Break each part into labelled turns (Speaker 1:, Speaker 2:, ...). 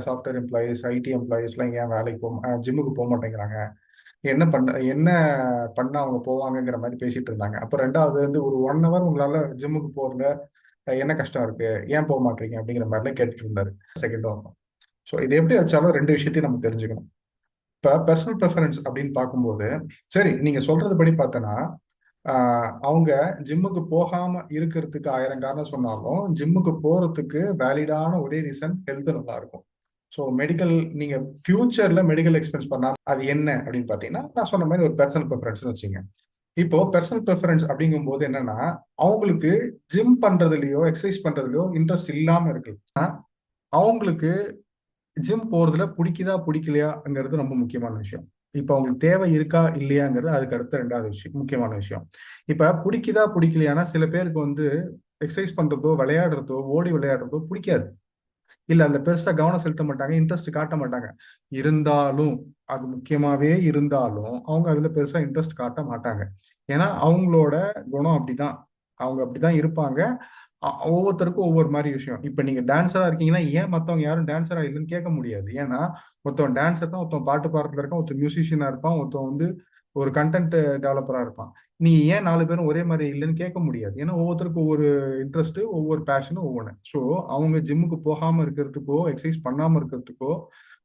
Speaker 1: Software employees, ID எம்ப்ளாயீஸ்லாம் ஏன் வேலைக்கு ஜிம்முக்கு போக மாட்டேங்கிறாங்க? என்ன பண்ணா அவங்க போவாங்கங்கிற மாதிரி பேசிட்டு இருந்தாங்க. அப்போ ரெண்டாவது வந்து ஒரு 1 ஹவர் உங்களால ஜிம்முக்கு போறதுல என்ன கஷ்டம் இருக்கு? ஏன் போக மாட்டீங்க? அப்படிங்கிற மாதிரிலாம் கேட்டுட்டு இருந்தாரு. Second one. ஸோ இது எப்படி வச்சாலும் 2 விஷயத்தையும் நம்ம தெரிஞ்சுக்கணும். இப்போ பர்சனல் ப்ரெஃபரன்ஸ் அப்படின்னு பார்க்கும்போது, சரி நீங்க சொல்றது படி பார்த்தோன்னா, அவங்க ஜிம்முக்கு போகாம இருக்கிறதுக்கு 1000 காரணம் சொன்னாலும், ஜிம்முக்கு போறதுக்கு வேலிடான ஒரே ரீசன் ஹெல்த் நல்லா இருக்கும். ஸோ நீங்க ஃபியூச்சர்ல மெடிக்கல் எக்ஸ்பென்ஸ் பண்ணாம அது என்ன அப்படின்னு பார்த்தீங்கன்னா, நான் சொன்ன மாதிரி ஒரு பர்சனல் ப்ரெஃபரன்ஸ்னு வச்சுங்க. இப்போ பர்சனல் ப்ரெஃபரன்ஸ் அப்படிங்கும்போது என்னன்னா, அவங்களுக்கு ஜிம் பண்றதுலயோ, எக்ஸசைஸ் பண்றதுலயோ இன்ட்ரெஸ்ட் இல்லாம இருக்கு. அவங்களுக்கு ஜிம் போறதுல பிடிக்குதா பிடிக்கலையாங்கிறது ரொம்ப முக்கியமான விஷயம். இப்ப அவங்களுக்கு தேவை இருக்கா இல்லையாங்கிறது அதுக்கு அடுத்த 2வது விஷயம், முக்கியமான விஷயம். இப்ப பிடிக்குதா பிடிக்கலையானா சில பேருக்கு வந்து எக்ஸசைஸ் பண்றதோ, விளையாடுறதோ, ஓடி விளையாடுறதோ பிடிக்காது. இல்ல அதுல பெருசா கவனம் செலுத்த மாட்டாங்க, இன்ட்ரெஸ்ட் காட்ட மாட்டாங்க. இருந்தாலும் அது முக்கியமாவே இருந்தாலும் அவங்க அதுல பெருசா இன்ட்ரெஸ்ட் காட்ட மாட்டாங்க. ஏன்னா அவங்களோட குணம் அப்படிதான். அவங்க அப்படிதான் இருப்பாங்க. ஒவ்வொருத்தருக்கும் ஒவ்வொரு மாதிரி விஷயம். இப்ப நீங்க டான்ஸரா இருக்கீங்கன்னா ஏன் மத்தவங்க யாரும் டான்ஸரா இல்லைன்னு கேட்க முடியாது. ஏன்னா ஒருத்தவன் டான்ஸர் தான், ஒருத்தன் பாட்டு பாடுறதுல இருக்கான், ஒருத்தன் மியூசிஷியனா இருப்பான், ஒருத்தன் வந்து ஒரு கண்டென்ட் டெவலப்பரா இருப்பான். நீ ஏன் 4 பேரும் ஒரே மாதிரி இல்லைன்னு கேட்க முடியாது. ஏன்னா ஒவ்வொருத்தருக்கும் ஒவ்வொரு இன்ட்ரெஸ்ட், ஒவ்வொரு பேஷனும் ஒவ்வொன்று. ஸோ அவங்க ஜிம்முக்கு போகாம இருக்கிறதுக்கோ, எக்ஸசைஸ் பண்ணாம இருக்கிறதுக்கோ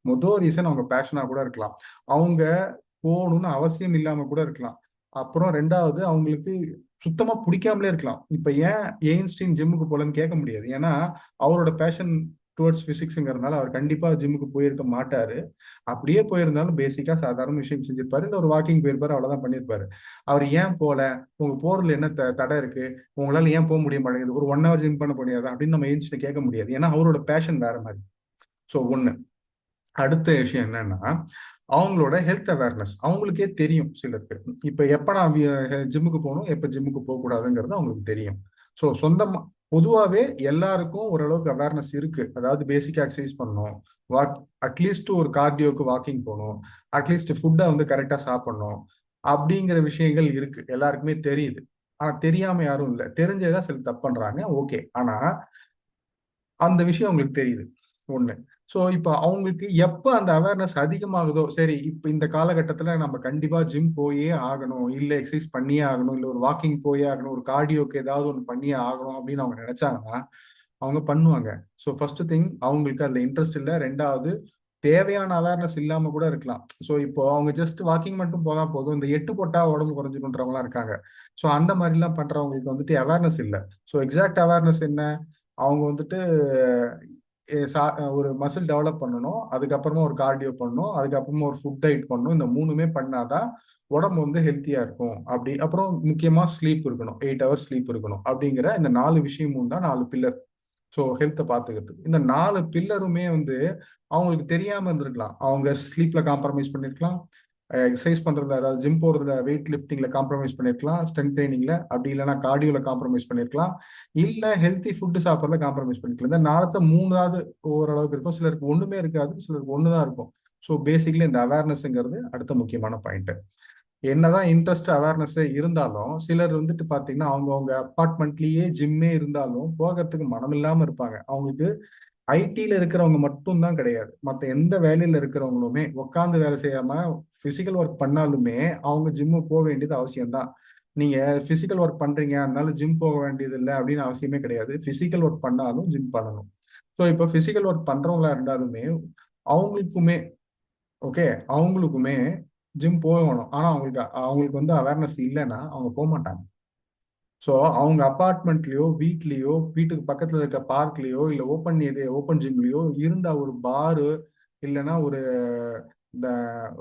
Speaker 1: மொதல் ரீசன் அவங்க பேஷனா கூட இருக்கலாம். அவங்க போகணும்னு அவசியம் இல்லாம கூட இருக்கலாம். அப்புறம் 2வது அவங்களுக்கு சுத்தமா பிடிக்காமலே இருக்கலாம். இப்ப ஏன் எயின்ஸ்டீன் ஜிம்முக்கு போலன்னு கேட்க முடியாது. ஏன்னா அவரோட பேஷன் டுவர்ட்ஸ் பிசிக்ஸ்ங்கிறதுனால அவர் கண்டிப்பா ஜிம்முக்கு போயிருக்க மாட்டாரு. அப்படியே போயிருந்தாலும் பேசிக்கா சாதாரண விஷயம் செஞ்சிருப்பாரு. இல்ல ஒரு வாக்கிங் போயிருப்பாரு, அவ்வளவுதான் பண்ணியிருப்பாரு. அவர் ஏன் போல? உங்க போறதுல என்ன தடை இருக்கு? உங்களால ஏன் போக முடிய மாட்டேங்குது? ஒரு 1 ஹவர் ஜிம் பண்ண முடியாது அப்படின்னு நம்ம எயின்ஸ்டீன் கேட்க முடியாது. ஏன்னா அவரோட பேஷன் வேற மாதிரி. ஸோ ஒண்ணு. அடுத்த விஷயம் என்னன்னா, அவங்களோட ஹெல்த் அவேர்னஸ் அவங்களுக்கே தெரியும் சிலருக்கு. இப்ப எப்ப நான் ஜிம்முக்கு போகணும், எப்ப ஜிம்முக்கு போகக்கூடாதுங்கிறது அவங்களுக்கு தெரியும். ஸோ சொந்தமா பொதுவாவே எல்லாருக்கும் ஓரளவுக்கு அவேர்னஸ் இருக்கு. அதாவது பேசிக்கா எக்ஸசைஸ் பண்ணணும். வாக் அட்லீஸ்ட் ஒரு கார்டியோக்கு வாக்கிங் போகணும். அட்லீஸ்ட் ஃபுட்டை வந்து கரெக்டா சாப்பிடணும். அப்படிங்கிற விஷயங்கள் இருக்கு. எல்லாருக்குமே தெரியுது. ஆனா தெரியாம யாரும் இல்லை. தெரிஞ்சதான் சில தப்பு பண்றாங்க. ஓகே. ஆனா அந்த விஷயம் அவங்களுக்கு தெரியுது. ஒண்ணு. ஸோ இப்ப அவங்களுக்கு எப்ப அந்த அவேர்னஸ் அதிகமாகுதோ, சரி இப்ப இந்த காலகட்டத்துல நம்ம கண்டிப்பா ஜிம் போயே ஆகணும், இல்ல எக்ஸசைஸ் பண்ணியே ஆகணும், இல்ல ஒரு வாக்கிங் போயே ஆகணும், ஒரு கார்டியோக்கு ஏதாவது ஒண்ணு பண்ணியே ஆகணும் அப்படின்னு அவங்க நினைச்சாங்கன்னா, அவங்க பண்ணுவாங்க. ஸோ ஃபர்ஸ்ட் திங் அவங்களுக்கு அதுல இன்ட்ரெஸ்ட் இல்ல. 2வது தேவையான அவேர்னஸ் இல்லாம கூட இருக்கலாம். ஸோ இப்போ அவங்க ஜஸ்ட் வாக்கிங் மட்டும் போனா போதும். இந்த 8 போட்டா உடம்பு குறைஞ்சிருன்றவங்களாம் இருக்காங்க. ஸோ அந்த மாதிரிலாம் பண்றவங்களுக்கு வந்துட்டு அவேர்னஸ் இல்ல. ஸோ எக்ஸாக்ட் அவேர்னஸ் என்ன? அவங்க வந்துட்டு ஒரு மசில் டெவலப் பண்ணணும், அதுக்கப்புறமா ஒரு கார்டியோ பண்ணணும், அதுக்கப்புறமா ஒரு ஃபுட் டயட் பண்ணணும். இந்த 3மே பண்ணாதான் உடம்பு வந்து ஹெல்த்தியா இருக்கும். அப்படி அப்புறம் முக்கியமா ஸ்லீப் இருக்கணும். 8 ஹவர்ஸ் ஸ்லீப் இருக்கணும். அப்படிங்கிற இந்த 4 விஷயமும் தான் 4 பில்லர். ஸோ ஹெல்த்தை பார்த்துக்கிறதுக்கு இந்த 4 பில்லருமே வந்து அவங்களுக்கு தெரியாம இருந்திருக்கலாம். அவங்க ஸ்லீப்ல காம்ப்ரமைஸ் பண்ணிருக்கலாம், எக்ஸசைஸ் பண்றதுல அதாவது ஜிம் போறதுல வெயிட் லிஃப்டிங்ல காம்ப்ரமைஸ் பண்ணிருக்கலாம், ஸ்ட்ரென்த் ட்ரைனிங்ல அப்படி இல்லைன்னா கார்டியோல காம்ப்ரமைஸ் பண்ணிருக்கலாம், இல்ல ஹெல்த்தி ஃபுட் சாப்பிட்றதுல காம்ப்ரமைஸ் பண்ணிக்கலாம். இந்த 4வது ஓரளவுக்கு இருக்கும். சிலருக்கு ஒண்ணுமே இருக்காது, சிலருக்கு ஒண்ணுதான் இருக்கும். ஸோ பேசிக்கலி இந்த அவேர்னஸ்ங்கிறது அடுத்த முக்கியமான பாயிண்ட். என்னதான் இன்ட்ரெஸ்ட் அவேர்னஸ் இருந்தாலும் சிலர் வந்துட்டு பாத்தீங்கன்னா அவங்க அப்பார்ட்மெண்ட்லயே ஜிம்மே இருந்தாலும் போகிறதுக்கு மனம் இல்லாம இருப்பாங்க. அவங்களுக்கு ஐடில இருக்கிறவங்க மட்டும் தான் கிடையாது, மற்ற எந்த வேலையில இருக்கிறவங்களுமே உட்காந்து வேலை செய்யாம பிசிக்கல் ஒர்க் பண்ணாலுமே அவங்க ஜிம்மு போக வேண்டியது அவசியம்தான். நீங்க பிசிக்கல் ஒர்க் பண்றீங்க அதனால ஜிம் போக வேண்டியது இல்லை அப்படின்னு அவசியமே கிடையாது. பிசிக்கல் ஒர்க் பண்ணாலும் ஜிம் பண்ணணும். ஸோ இப்போ பிசிக்கல் ஒர்க் பண்றவங்களா இருந்தாலுமே அவங்களுக்குமே ஓகே அவங்களுக்குமே ஜிம் போகணும். ஆனா அவங்களுக்கு அவங்களுக்கு வந்து அவேர்னஸ் இல்லைன்னா அவங்க போக மாட்டாங்க. ஸோ அவங்க அப்பார்ட்மெண்ட்லயோ வீட்லயோ வீட்டுக்கு பக்கத்துல இருக்க பார்க்லயோ இல்ல ஓப்பன் ஏரியா ஓப்பன் ஜிம்லயோ இருந்தா ஒரு பாரு இல்லைன்னா ஒரு இந்த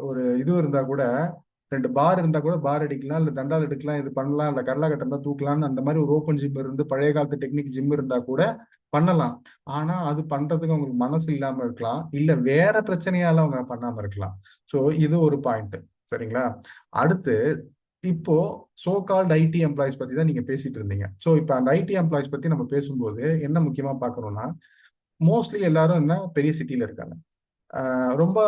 Speaker 1: ஒரு இது இருந்தா கூட 2 பார் இருந்தா கூட பார் அடிக்கலாம், இல்ல தண்டால் எடுக்கலாம், இது பண்ணலாம், இல்ல கரலா கட்டா தூக்கலாம்னு அந்த மாதிரி ஒரு ஓப்பன் ஜிம் இருந்து பழைய காலத்து டெக்னிக் ஜிம் இருந்தா கூட பண்ணலாம். ஆனா அது பண்றதுக்கு அவங்களுக்கு மனசு இல்லாம இருக்கலாம், இல்ல வேற பிரச்சனையால அவங்க பண்ணாம இருக்கலாம். ஸோ இது ஒரு பாயிண்ட். சரிங்களா? அடுத்து இப்போ சோ கால்ட் ஐடி எம்ப்ளாயிஸ் பத்தி தான் நீங்க பேசிட்டு இருந்தீங்க. ஸோ இப்போ அந்த ஐடி எம்ப்ளாயிஸ் பத்தி நம்ம பேசும்போது என்ன முக்கியமா பார்க்கணும்னா, மோஸ்ட்லி எல்லாரும் என்ன பெரிய சிட்டில இருக்காங்க. ரொம்ப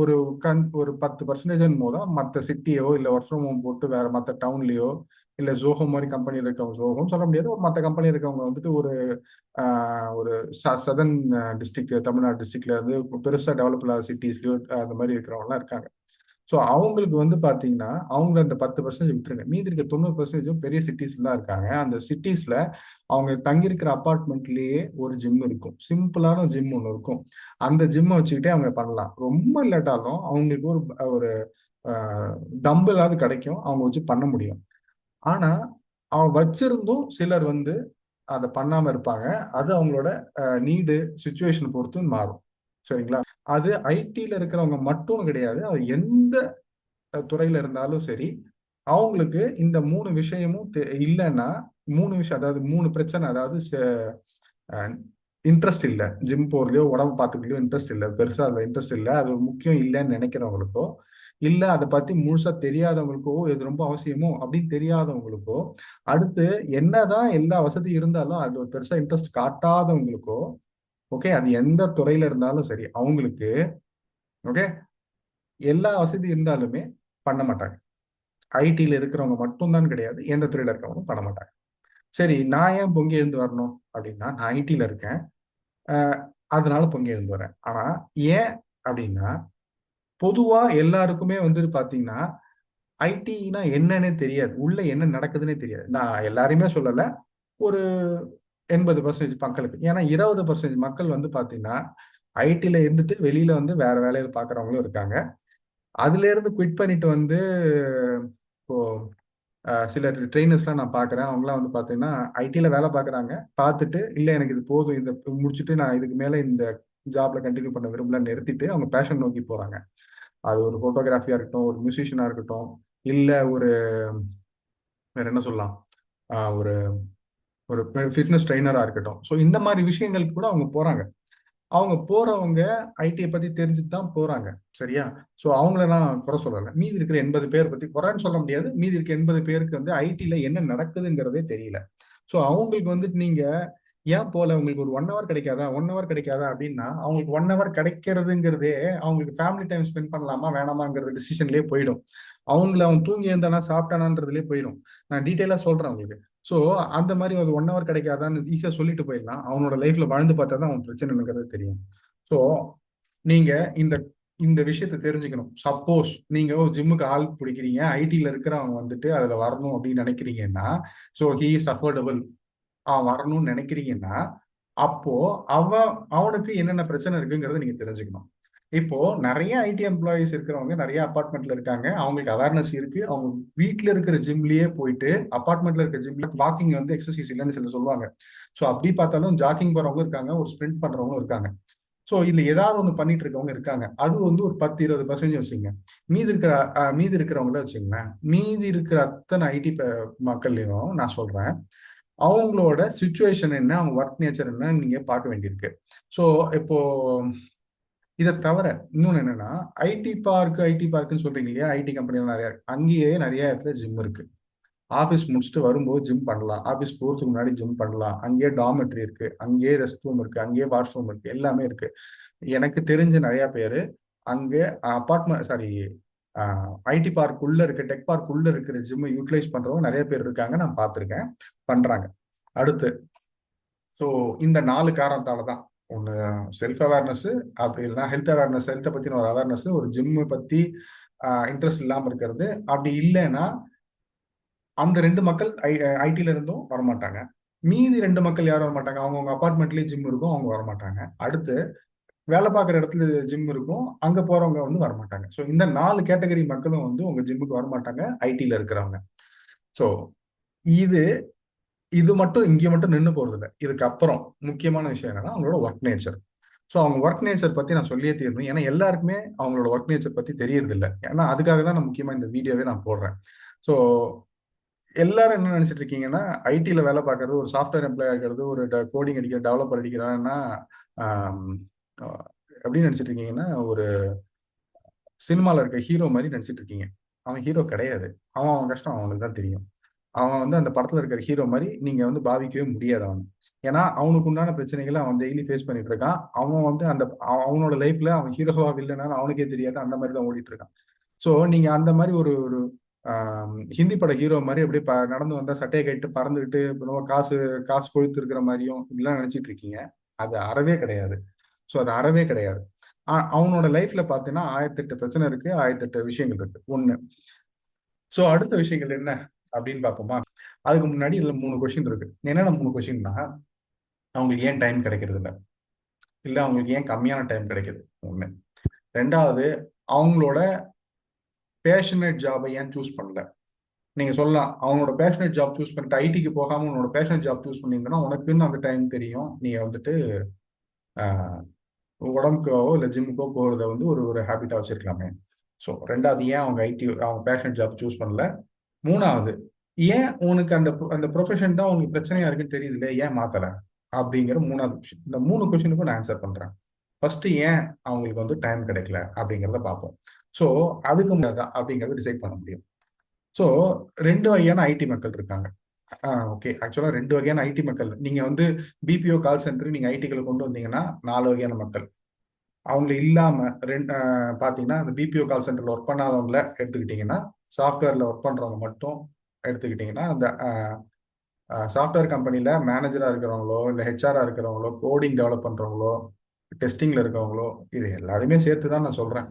Speaker 1: ஒரு 10% போது மற்ற சிட்டியோ இல்ல ஒர்க் ஃப்ரம் ஹோம் போட்டு வேற மற்ற டவுன்லயோ இல்ல ஜோஹோ மாதிரி கம்பெனியில் இருக்கவங்க, ஜோஹோன்னு சொல்ல முடியாது, ஒரு மற்ற கம்பெனி இருக்கவங்க வந்துட்டு ஒரு சதர்ன் டிஸ்ட்ரிக்ட், தமிழ்நாடு டிஸ்ட்ரிக்ட்ல இருந்து பெருசா டெவலப் இல்லாத சிட்டிஸ்லயோ அந்த மாதிரி இருக்கிறவங்கலாம் இருக்காங்க. ஸோ அவங்களுக்கு வந்து பார்த்தீங்கன்னா, அவங்க அந்த 10% விட்டுருங்க. மீதி இருக்க 90% பெரிய சிட்டிஸ்ல தான் இருக்காங்க. அந்த சிட்டிஸ்ல அவங்க தங்கியிருக்கிற அபார்ட்மெண்ட்லயே ஒரு ஜிம் இருக்கும். சிம்பிளான ஜிம் ஒண்ணு இருக்கும். அந்த ஜிம்ம வச்சுக்கிட்டே அவங்க பண்ணலாம். ரொம்ப இல்லாட்டாலும் அவங்களுக்கு ஒரு ஒரு அ டம்பிளாவது கிடைக்கும். அவங்க வச்சு பண்ண முடியும். ஆனா, அவன் வச்சிருந்தும் சிலர் வந்து அத பண்ணாம இருப்பாங்க. அது அவங்களோட நீடு, சிச்சுவேஷன் பொறுத்து மாறும். சரிங்களா? அது ஐடில இருக்கிறவங்க மட்டும் கிடையாது. அது எந்த துறையில இருந்தாலும் சரி, அவங்களுக்கு இந்த 3 விஷயமும் இல்லன்னா 3 விஷயம், அதாவது 3 பிரச்சனை. அதாவது அ இன்ட்ரெஸ்ட் இல்ல. ஜிம் போறதுலயோ, உடம்பு பார்த்துக்கிறதுலயோ இன்ட்ரெஸ்ட் இல்ல. பெருசா அதுல இன்ட்ரெஸ்ட் இல்ல. அது ஒரு முக்கியம் இல்லன்னு நினைக்கிறவங்களுக்கோ, இல்ல அத பத்தி முழுசா தெரியாதவங்களுக்கோ, இது ரொம்ப அவசியமோ அப்படின்னு தெரியாதவங்களுக்கோ, அடுத்து என்னதான் எல்லா வசதி இருந்தாலும் அதுல ஒரு பெருசா இன்ட்ரெஸ்ட் காட்டாதவங்களுக்கோ, ஓகே, அது எந்த துறையில இருந்தாலும் சரி, அவங்களுக்கு ஓகே, எல்லா வசதி இருந்தாலுமே பண்ண மாட்டாங்க. ஐடில இருக்கிறவங்க மட்டும் தான் கிடையாது. எந்த துறையில இருக்கிறவங்களும் பண்ண மாட்டாங்க. சரி, நான் ஏன் பொங்கி எழுந்து வரணும் அப்படின்னா, நான் ஐடில இருக்கேன். அ அதனால பொங்கி எழுந்து வரேன். ஆனா ஏன் அப்படின்னா, பொதுவா எல்லாருக்குமே வந்து பார்த்தீங்கன்னா, ஐடின்னா என்னன்னே தெரியாது. உள்ள என்ன நடக்குதுன்னே தெரியாது. நான் எல்லாரையுமே சொல்லல. ஒரு 80% மக்களுக்கு. ஏன்னா 20% மக்கள் வந்து பார்த்தீங்கன்னா, ஐடில இருந்துட்டு வெளியில வந்து வேற வேலையில பார்க்குறவங்களும் இருக்காங்க. அதுல இருந்து குவிட் பண்ணிட்டு வந்து இப்போ சில ட்ரெயினர்ஸ்லாம் நான் பார்க்குறேன். அவங்கலாம் வந்து பார்த்தீங்கன்னா, ஐடில வேலை பார்க்குறாங்க. பார்த்துட்டு, இல்ல எனக்கு இது போதும். இத முடிச்சுட்டு நான் இதுக்கு மேல இந்த ஜாப்ல கன்டின்யூ பண்ண விரும்பலன்னு நிறுத்திட்டு, அவங்க பேஷன் நோக்கி போறாங்க. அது ஒரு ஃபோட்டோகிராஃபியா இருக்கட்டும், ஒரு மியூசிஷியனா இருக்கட்டும், இல்ல ஒரு வேற என்ன சொல்லலாம்? ஒரு ஒரு ஃபிட்னஸ் ட்ரெய்னரா இருக்கட்டும். ஸோ இந்த மாரி விஷயங்களுக்கு கூட அவங்க போறாங்க. அவங்க போறவங்க ஐடிய பத்தி தெரிஞ்சுட்டு தான் போறாங்க. சரியா? ஸோ அவங்கள நான் குறை சொல்லல. மீதி இருக்கிற 80 பேர் பத்தி குறைன்னு சொல்ல முடியாது. மீதி இருக்க 80 பேருக்கு வந்து ஐடில என்ன நடக்குதுங்கிறதே தெரியல. ஸோ அவங்களுக்கு வந்துட்டு நீங்க ஏன் போல, உங்களுக்கு ஒரு 1 ஹவர் கிடைக்காதா? 1 ஹவர் கிடைக்காதா? அப்படின்னா, அவங்களுக்கு 1 ஹவர் கிடைக்கிறதுங்கிறதே அவங்களுக்கு ஃபேமிலி டைம் ஸ்பெண்ட் பண்ணலாமா? வேணாமாங்கிற டிசிஷன்லயே போயிடும். அவன் தூங்கி எழுந்தானா, சாப்பிட்டானான்றதுலயே போயிடும். நான் டீட்டெயிலா சொல்றேன் உங்களுக்கு. ஸோ அந்த மாரி ஒரு 1 ஹவர் கிடைக்காதான்னு ஈஸியா சொல்லிட்டு போயிடலாம். அவனோட லைஃப்ல வாழ்ந்து பார்த்தா தான் அவன் பிரச்சனை என்னங்கிறது தெரியும். ஸோ நீங்க இந்த இந்த விஷயத்த தெரிஞ்சுக்கணும். சப்போஸ் நீங்க ஒரு ஜிம்முக்கு ஆள் பிடிக்கிறீங்க, ஐடில இருக்கிறவங்க வந்துட்டு அதுல வரணும் அப்படின்னு நினைக்கிறீங்கன்னா, ஸோ ஹி இஸ் அஃபோர்டபுள், வரணும்னு நினைக்கிறீங்கன்னா, அப்போ அவனுக்கு என்னென்ன பிரச்சனை இருக்குங்கிறத நீங்க தெரிஞ்சுக்கணும். இப்போ நெறைய ஐடி எம்ப்ளாயீஸ் இருக்கிறவங்க நெறைய அபார்ட்மெண்ட்ல இருக்காங்க. அவங்களுக்கு அவேர்னஸ் இருக்கு. அவங்க வீட்ல இருக்கிற ஜிம்லயே போயிட்டு, அபார்ட்மெண்ட்ல இருக்க ஜிம்ல வாக்கிங் வந்து எக்ஸர்சைஸ் இல்லன்னு சிலர் சொல்லுவாங்க. ஸோ அப்படி பார்த்தாலும் ஜாக்கிங் போறவங்க இருக்காங்க. ஒரு ஸ்பிரிண்ட் பண்றவங்களும் இருக்காங்க. ஸோ இதுல ஏதாவது ஒண்ணு பண்ணிட்டு இருக்கவங்க இருக்காங்க. அது வந்து ஒரு 10, 20% வச்சுக்கங்க. மீதி இருக்கிறவங்கள வச்சுக்கங்களேன். மீதி இருக்கிற அத்தனை ஐடி மக்கள்லயும் நான் சொல்றேன். அவங்களோட சிச்சுவேஷன் என்ன, அவங்க ஒர்க் நேச்சர் என்னன்னு நீங்க பார்க்க வேண்டியிருக்கு. ஸோ இப்போ இதை தவிர இன்னொன்னு என்னன்னா, ஐடி பார்க்குன்னு சொல்றீங்க இல்லையா? ஐடி கம்பெனிலாம் நிறைய இருக்கு. அங்கேயே நிறைய இடத்துல ஜிம் இருக்கு. ஆபீஸ் முடிச்சுட்டு வரும்போது ஜிம் பண்ணலாம். ஆபீஸ் போறதுக்கு முன்னாடி ஜிம் பண்ணலாம். அங்கேயே டார்மெட்ரி இருக்கு. அங்கேயே ரெஸ்ட் ரூம் இருக்கு. அங்கேயே வாஷ்ரூம் இருக்கு. எல்லாமே இருக்கு. எனக்கு தெரிஞ்ச நிறைய பேரு அங்கே அபார்ட்மெண்ட் சாரி ஐடி பார்க் உள்ள இருக்க, டெக் பார்க் உள்ள இருக்கிற ஜிம்மை யூட்டிலைஸ் பண்றவங்க நிறைய பேர் இருக்காங்க. நான் பார்த்திருக்கேன். பண்றாங்க. அடுத்து, ஸோ இந்த 4 காரணத்தால தான். ஒண்ணு செல்ஃப் அவேர்னஸ், அப்படி இல்லைன்னா ஹெல்த் அவேர்னஸ், ஹெல்த்தை பத்தின ஒரு அவேர்னஸ், ஒரு ஜிம் பத்தி இன்ட்ரெஸ்ட் இல்லாம இருக்கிறது. அப்படி இல்லைன்னா அந்த 2 மக்கள் ஐடில இருந்தும் வரமாட்டாங்க. மீதி 2 மக்கள் யாரும் வரமாட்டாங்க. அவங்கவுங்க அபார்ட்மெண்ட்லயே ஜிம் இருக்கும். அவங்க வரமாட்டாங்க. அடுத்து, வேலை பார்க்குற இடத்துல ஜிம் இருக்கும். அங்க போறவங்க வந்து வரமாட்டாங்க. ஸோ இந்த 4 கேட்டகரி மக்களும் வந்து உங்க ஜிம்முக்கு வரமாட்டாங்க, ஐடில இருக்கிறவங்க. ஸோ இது இது மட்டும் இங்க மட்டும் நின்னு போறதில்ல. இதுக்கப்புறம் முக்கியமான விஷயம் என்னன்னா, அவங்களோட ஒர்க் நேச்சர். ஸோ அவங்க ஒர்க் நேச்சர் பத்தி நான் சொல்லியே தீரணும். ஏன்னா எல்லாருக்குமே அவங்களோட ஒர்க் நேச்சர் பத்தி தெரியறதில்ல. ஏன்னா அதுக்காக தான் நான் முக்கியமா இந்த வீடியோவே நான் போடுறேன். ஸோ எல்லாரும் என்ன நினைச்சிட்டு இருக்கீங்கன்னா, ஐடில வேலை பார்க்கறது, ஒரு சாஃப்ட்வேர் எம்ப்ளாயா இருக்கிறது, ஒரு கோடிங் அடிக்கிற டெவலப்பர் அடிக்கிறான்னா, ஆம், எப்படி நினைச்சிட்டு இருக்கீங்கன்னா, ஒரு சினிமால இருக்க ஹீரோ மாதிரி நினைச்சிட்டு இருக்கீங்க. அவன் ஹீரோ கிடையாது. அவன் கஷ்டம் அவனுக்கு தான் தெரியும். அவன் வந்து அந்த படத்துல இருக்கிற ஹீரோ மாதிரி நீங்க வந்து பாவிக்கவே முடியாது அவன். ஏன்னா அவனுக்கு உண்டான பிரச்சனைகளை அவன் டெய்லி ஃபேஸ் பண்ணிட்டு இருக்கான். அவன் வந்து அவனோட லைஃப்ல அவன் ஹீரோவா வில்லனா அவனுக்கே தெரியாது. அந்த மாதிரி தான் ஓடிட்டு இருக்கான். ஸோ நீங்க அந்த மாதிரி ஒரு ஒரு ஹிந்தி பட ஹீரோ மாதிரி அப்படியே நடந்து வந்தா சட்டையை கட்டிட்டு பறந்துக்கிட்டு ரொம்ப காசு காசு கொழுத்து இருக்கிற மாதிரியும் இப்படிலாம் நினைச்சிட்டு இருக்கீங்க. அது அறவே கிடையாது. ஸோ அது அறவே கிடையாது. அவனோட லைஃப்ல பார்த்தீங்கன்னா 1008 பிரச்சனை இருக்கு, 1008 விஷயங்கள் இருக்கு. ஒண்ணு. ஸோ அடுத்த விஷயங்கள் என்ன அப்படின்னு பார்ப்போமா? அதுக்கு முன்னாடி இதுல 3 கொஸ்டின் இருக்கு. என்னென்ன 3 கொஸ்டின்னா, அவங்களுக்கு ஏன் டைம் கிடைக்கிறது இல்லை, இல்லை அவங்களுக்கு ஏன் கம்மியான டைம் கிடைக்குது ஒண்ணு. ரெண்டாவது, அவங்களோட பேஷனேட் ஜாபை ஏன் சூஸ் பண்ணல. நீங்க சொல்லலாம், அவனோட பேஷனேட் ஜாப் சூஸ் பண்ணிட்டு ஐடிக்கு போகாம உன்னோட பேஷனேட் ஜாப் சூஸ் பண்ணியிருந்தனா உனக்குன்னு அந்த டைம் தெரியும். நீ வந்துட்டு உடம்புக்கோ இல்லை ஜிம்முக்கோ போகிறத வந்து ஒரு ஒரு ஹேபிட்டாக வச்சிருக்கலாமே. ஸோ ரெண்டாவது, ஏன் அவங்க பேஷனேட் ஜாப் சூஸ் பண்ணல. மூணாவது, ஏன் உனக்கு அந்த அந்த ப்ரொஃபஷன் தான் உங்களுக்கு பிரச்சனையா இருக்குன்னு தெரியுதுல்ல, ஏன் மாத்தலை அப்படிங்கிற மூணாவது கொஸ்டின். இந்த 3 கொஸ்டினுக்கும் நான் ஆன்சர் பண்றேன். ஃபர்ஸ்ட், ஏன் அவங்களுக்கு வந்து டைம் கிடைக்கல அப்படிங்கிறத பார்ப்போம். ஸோ அதுக்கு முன்னாடி அப்படிங்கிறத டிசைட் பண்ண முடியும். ஸோ 2 வகையான ஐடி மக்கள் இருக்காங்க. ஓகே, ஆக்சுவலா 2 வகையான ஐடி மக்கள். நீங்க வந்து பிபிஓ கால் சென்டர் நீங்க ஐடிகளை கொண்டு வந்தீங்கன்னா 4 வகையான மக்கள். அவங்க இல்லாம பாத்தீங்கன்னா அந்த பிபிஓ கால் சென்டர்ல ஒர்க் பண்ணாதவங்கள எடுத்துக்கிட்டீங்கன்னா, சாஃப்ட்வேர்ல ஒர்க் பண்றவங்க மட்டும் எடுத்துக்கிட்டீங்கன்னா, அந்த சாஃப்ட்வேர் கம்பெனில மேனேஜரா இருக்கிறவங்களோ, இல்லை ஹெச்ஆரா இருக்கிறவங்களோ, கோடிங் டெவலப் பண்றவங்களோ, டெஸ்டிங்ல இருக்கவங்களோ, இது எல்லாருமே சேர்த்து தான் நான் சொல்றேன்.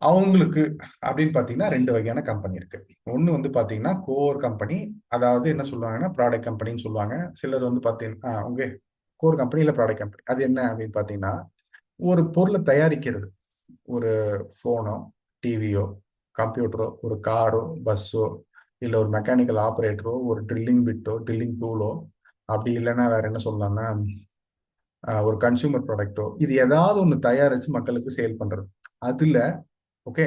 Speaker 1: அவங்களுக்கு அப்படின்னு பார்த்தீங்கன்னா 2 வகையான கம்பெனி இருக்கு. ஒன்று வந்து பார்த்தீங்கன்னா கோர் கம்பெனி, அதாவது என்ன சொல்லுவாங்கன்னா ப்ராடக்ட் கம்பெனின்னு சொல்லுவாங்க. சிலர் வந்து பார்த்தீங்கன்னா உங்க கோர் கம்பெனி இல்லை ப்ராடக்ட் கம்பெனி. அது என்ன அப்படின்னு பார்த்தீங்கன்னா, ஒரு பொருளை தயாரிக்கிறது. ஒரு ஃபோனோ, டிவியோ, கம்ப்யூட்டரோ, ஒரு காரோ, பஸ்ஸோ, இல்லை ஒரு மெக்கானிக்கல் ஆப்ரேட்டரோ, ஒரு ட்ரில்லிங் பிட்டோ, ட்ரில்லிங் டூலோ, அப்படி இல்லைன்னா வேற என்ன சொல்லலாம்னா ஒரு கன்சியூமர் ப்ராடக்டோ, இது ஏதாவது ஒன்று தயாரித்து மக்களுக்கு சேல் பண்ணுறது. அதில் ஓகே,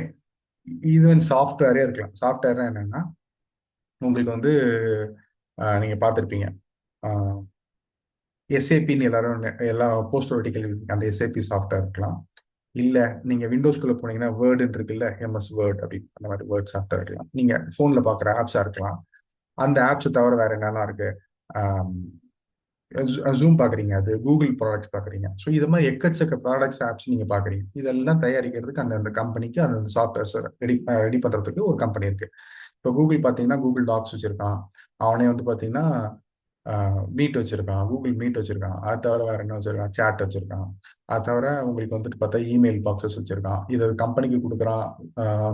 Speaker 1: ஈவன் சாஃப்ட்வேரே இருக்கலாம். சாஃப்ட்வேர் என்னன்னா, உங்களுக்கு வந்து நீங்க பார்த்துருப்பீங்க, எஸ்ஏபின்னு எல்லாரும் எல்லா போஸ்ட் வெர்டிக்கல் அந்த எஸ்ஏபி சாஃப்ட்வேர் இருக்கலாம். இல்லை நீங்க விண்டோஸ்குள்ள போனீங்கன்னா வேர்டுன்னு இருக்குல்ல, எம்எஸ் வேர்ட் அப்படி அந்த மாதிரி வேர்ட் சாஃப்ட்வேர் இருக்கலாம். நீங்க ஃபோனில் பார்க்குற ஆப்ஸாக இருக்கலாம். அந்த ஆப்ஸை தவிர வேற என்னெல்லாம் இருக்கு, ஜூம் பார்க்குறீங்க, அது கூகுள் ப்ராடக்ட்ஸ் பார்க்குறீங்க. ஸோ இது மாதிரி எக்கச்சக்க ப்ராடக்ட்ஸ் ஆப்ஸ் நீங்கள் பார்க்குறீங்க. இதெல்லாம் தயாரிக்கிறதுக்கு அந்த கம்பெனிக்கு அந்த சாஃப்ட்வேர்ஸ் ரெடி பண்ணுறதுக்கு ஒரு கம்பெனி இருக்கு. இப்போ கூகுள் பார்த்தீங்கன்னா கூகுள் டாக்ஸ் வச்சிருக்கான். அவனே வந்து பார்த்தீங்கன்னா மீட் வச்சிருக்கான், கூகுள் மீட் வச்சிருக்கான். அது தவிர வேற என்ன வச்சிருக்கான், சேட் வச்சிருக்கான். அது தவிர உங்களுக்கு வந்துட்டு பார்த்தா இமெயில் பாக்ஸஸ் வச்சிருக்கான். இது கம்பெனிக்கு கொடுக்குறான்,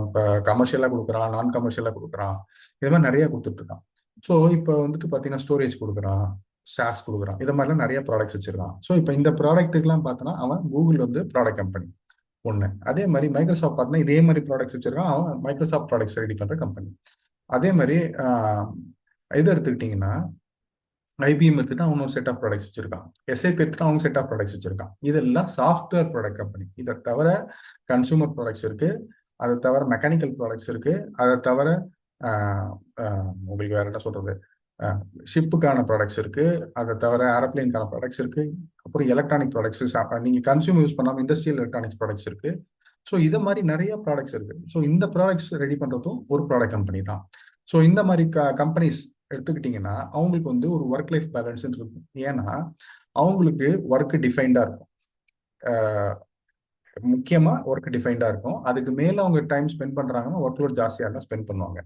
Speaker 1: இப்போ கமர்ஷியலாக கொடுக்குறான், நான் கமர்ஷியலாக கொடுக்குறான். இது மாதிரி நிறைய கொடுத்துட்டு இருக்கான். ஸோ இப்போ வந்துட்டு பார்த்தீங்கன்னா ஸ்டோரேஜ் கொடுக்குறான், ஷேர்ஸ் கொடுக்குறான். இது மாதிரிலாம் நிறைய ப்ராடக்ட்ஸ் வச்சிருக்கான். ஸோ இப்போ இந்த ப்ராடக்ட்டுக்கெல்லாம் பார்த்தோன்னா அவன் கூகுள் வந்து ப்ராடக்ட் கம்பெனி ஒன்று. அதே மாதிரி மைக்ரோசாஃப்ட் பார்த்தீங்கன்னா இதே மாதிரி ப்ராடக்ட்ஸ் வச்சிருக்கான், அவன் மைக்ரோசாஃப்ட் ப்ராடக்ட்ஸ் ரெடி பண்ணுற கம்பெனி. அதே மாதிரி இது எடுத்துக்கிட்டிங்கன்னா ஐபிஎம் எடுத்துட்டு அவங்க ஒரு செட் ஆஃப் ப்ராடக்ட்ஸ் வச்சிருக்கான், எஸ்ஐபி எடுத்துட்டு அவங்க செட் ஆஃப் ப்ராடக்ட்ஸ் வச்சிருக்கான். இதெல்லாம் சாஃப்ட்வேர் ப்ராடக்ட் கம்பெனி. இதை தவிர கன்சூமர் ப்ராடக்ட்ஸ் இருக்கு, அதை தவிர மெக்கானிக்கல் ப்ராடக்ட்ஸ் இருக்கு, அதை தவிர உங்களுக்கு வேற என்ன சொல்றது, ஷிப்புக்கான ப்ராடக்ட்ஸ் இருக்கு, அதை தவிர ஏரோப்ளைனுக்கான ப்ராடக்ட்ஸ் இருக்கு, அப்புறம் எலக்ட்ரானிக் ப்ராடக்ட்ஸ் நீங்க கன்சியூமர் யூஸ் பண்ணாமல் இண்டஸ்ட்ரியல் எலக்ட்ரானிக்ஸ் ப்ராடக்ட்ஸ் இருக்கு. ஸோ இது மாதிரி நிறைய ப்ராடக்ட்ஸ் இருக்கு. ஸோ இந்த ப்ராடக்ட்ஸ் ரெடி பண்றதும் ஒரு ப்ராடக்ட் கம்பெனி தான். ஸோ இந்த மாதிரி கம்பெனிஸ் எடுத்துக்கிட்டிங்கன்னா அவங்களுக்கு வந்து ஒரு ஒர்க் லைஃப் பேலன்ஸ் இருக்கும். ஏன்னா அவங்களுக்கு ஒர்க் டிஃபைன்டா இருக்கும், முக்கியமா ஒர்க் டிஃபைன்டா இருக்கும். அதுக்கு மேல அவங்க டைம் ஸ்பெண்ட் பண்றாங்கன்னா ஒர்க் லோட் ஜாஸ்தியாக தான் ஸ்பெண்ட் பண்ணுவாங்க.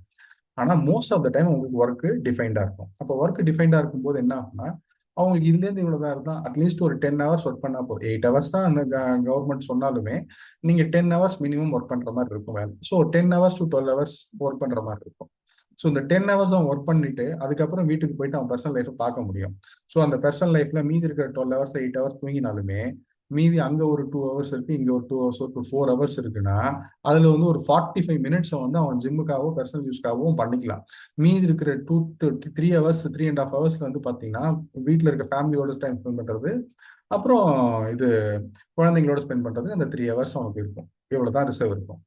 Speaker 1: ஆனா மோஸ்ட் ஆஃப் த டைம் உங்களுக்கு ஒர்க் டிஃபைன்டா இருக்கும். அப்போ ஒர்க் டிஃபைன்டா இருக்கும்போது என்ன ஆகும்னா, அவங்களுக்கு இதுலேருந்து இவ்வளோ தான் இருந்தால் அட்லீஸ்ட் ஒரு 10 ஹவர்ஸ் ஒர்க் பண்ணால் போதும். 8 ஹவர்ஸ் தான் கவர்மெண்ட் சொன்னாலுமே நீங்கள் 10 ஹவர்ஸ் மினிமம் ஒர்க் பண்ணுற மாதிரி இருக்கும் வேலை. So 10 hours to 12 hours work பண்ணுற மாதிரி இருக்கும். ஸோ இந்த 10 ஹவர்ஸ் அவன் ஒர்க் பண்ணிட்டு அதுக்கப்புறம் வீட்டுக்கு போயிட்டு அவன் பர்சனல் லைஃப்பை பார்க்க முடியும். ஸோ அந்த பர்சனல் லைஃப்ல மீதி இருக்கிற 12 ஹவர்ஸ் 8 ஹவர்ஸ் தூங்கினாலுமே மீதி அங்கே ஒரு 2 ஹவர்ஸ் இருக்கு, இங்கே ஒரு 2 ஹவர்ஸ் ஒரு 4 ஹவர்ஸ் இருக்குன்னா அதில் வந்து ஒரு 45 மினிட்ஸை வந்து அவன் ஜிம்முக்காகவும் பர்சனல் யூஸ்க்காகவும் பண்ணிக்கலாம். மீதி இருக்கிற 3 ஹவர்ஸ் 3.5 ஹவர்ஸ்ல வந்து பார்த்தீங்கன்னா வீட்டில் இருக்க ஃபேமிலியோட டைம் ஸ்பெண்ட் பண்ணுறது, அப்புறம் இது குழந்தைங்களோட ஸ்பெண்ட் பண்ணுறது, அந்த 3 ஹவர்ஸ் அவனுக்கு இருக்கும். இவ்வளோ தான் ரிசர்வ் இருக்கும்.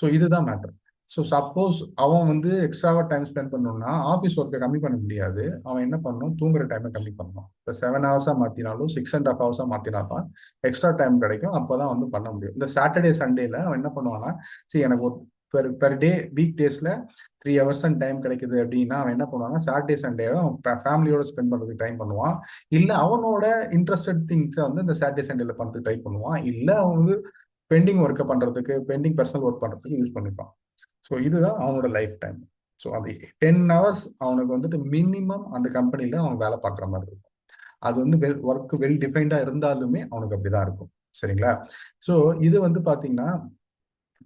Speaker 1: ஸோ இதுதான் மேட்டர். ஸோ சப்போஸ் அவன் வந்து எக்ஸ்ட்ராவாக டைம் ஸ்பெண்ட் பண்ணணும்னா ஆஃபீஸ் ஒர்க்கை கம்மி பண்ண முடியாது. அவன் என்ன பண்ணணும், தூங்குற டைமை கம்மி பண்ணணும். இப்போ 7 ஹவர்ஸாக மாற்றினாலும் 6.5 ஹவர்ஸாக மாற்றினா தான் எக்ஸ்ட்ரா டைம் கிடைக்கும். அப்போ தான் வந்து பண்ண முடியும். இந்த சாட்டர்டே சண்டேல அவன் என்ன பண்ணுவான்னா, சரி எனக்கு ஒரு பெர் டே வீக் டேஸில் 3 ஹவர்ஸ் தான் டைம் கிடைக்குது அப்படின்னா அவன் என்ன பண்ணுவான்னா சாட்டர்டே சண்டேவை அவன் ஃபேமிலியோட ஸ்பெண்ட் பண்ணுறதுக்கு டைம் பண்ணுவான். இல்லை அவனோட இன்ட்ரெஸ்டட் திங்ஸை வந்து இந்த சாட்டர்டே சண்டேல பண்ணுறதுக்கு ட்ரை பண்ணுவான். இல்லை அவன் வந்து பெண்டிங் ஒர்க்கை பண்ணுறதுக்கு, பெண்டிங் பர்சனல் ஒர்க் பண்ணுறதுக்கு யூஸ் பண்ணிப்பான். ஸோ இதுதான் அவனோட லைஃப் டைம். ஸோ அது 10 ஹவர்ஸ் அவனுக்கு வந்துட்டு மினிமம் அந்த கம்பெனியில் அவன் வேலை பார்க்குற மாதிரி இருக்கும். அது வந்து ஒர்க் வெல் டிஃபைன்டாக இருந்தாலுமே அவனுக்கு அப்படிதான் இருக்கும். சரிங்களா? ஸோ இது வந்து பார்த்தீங்கன்னா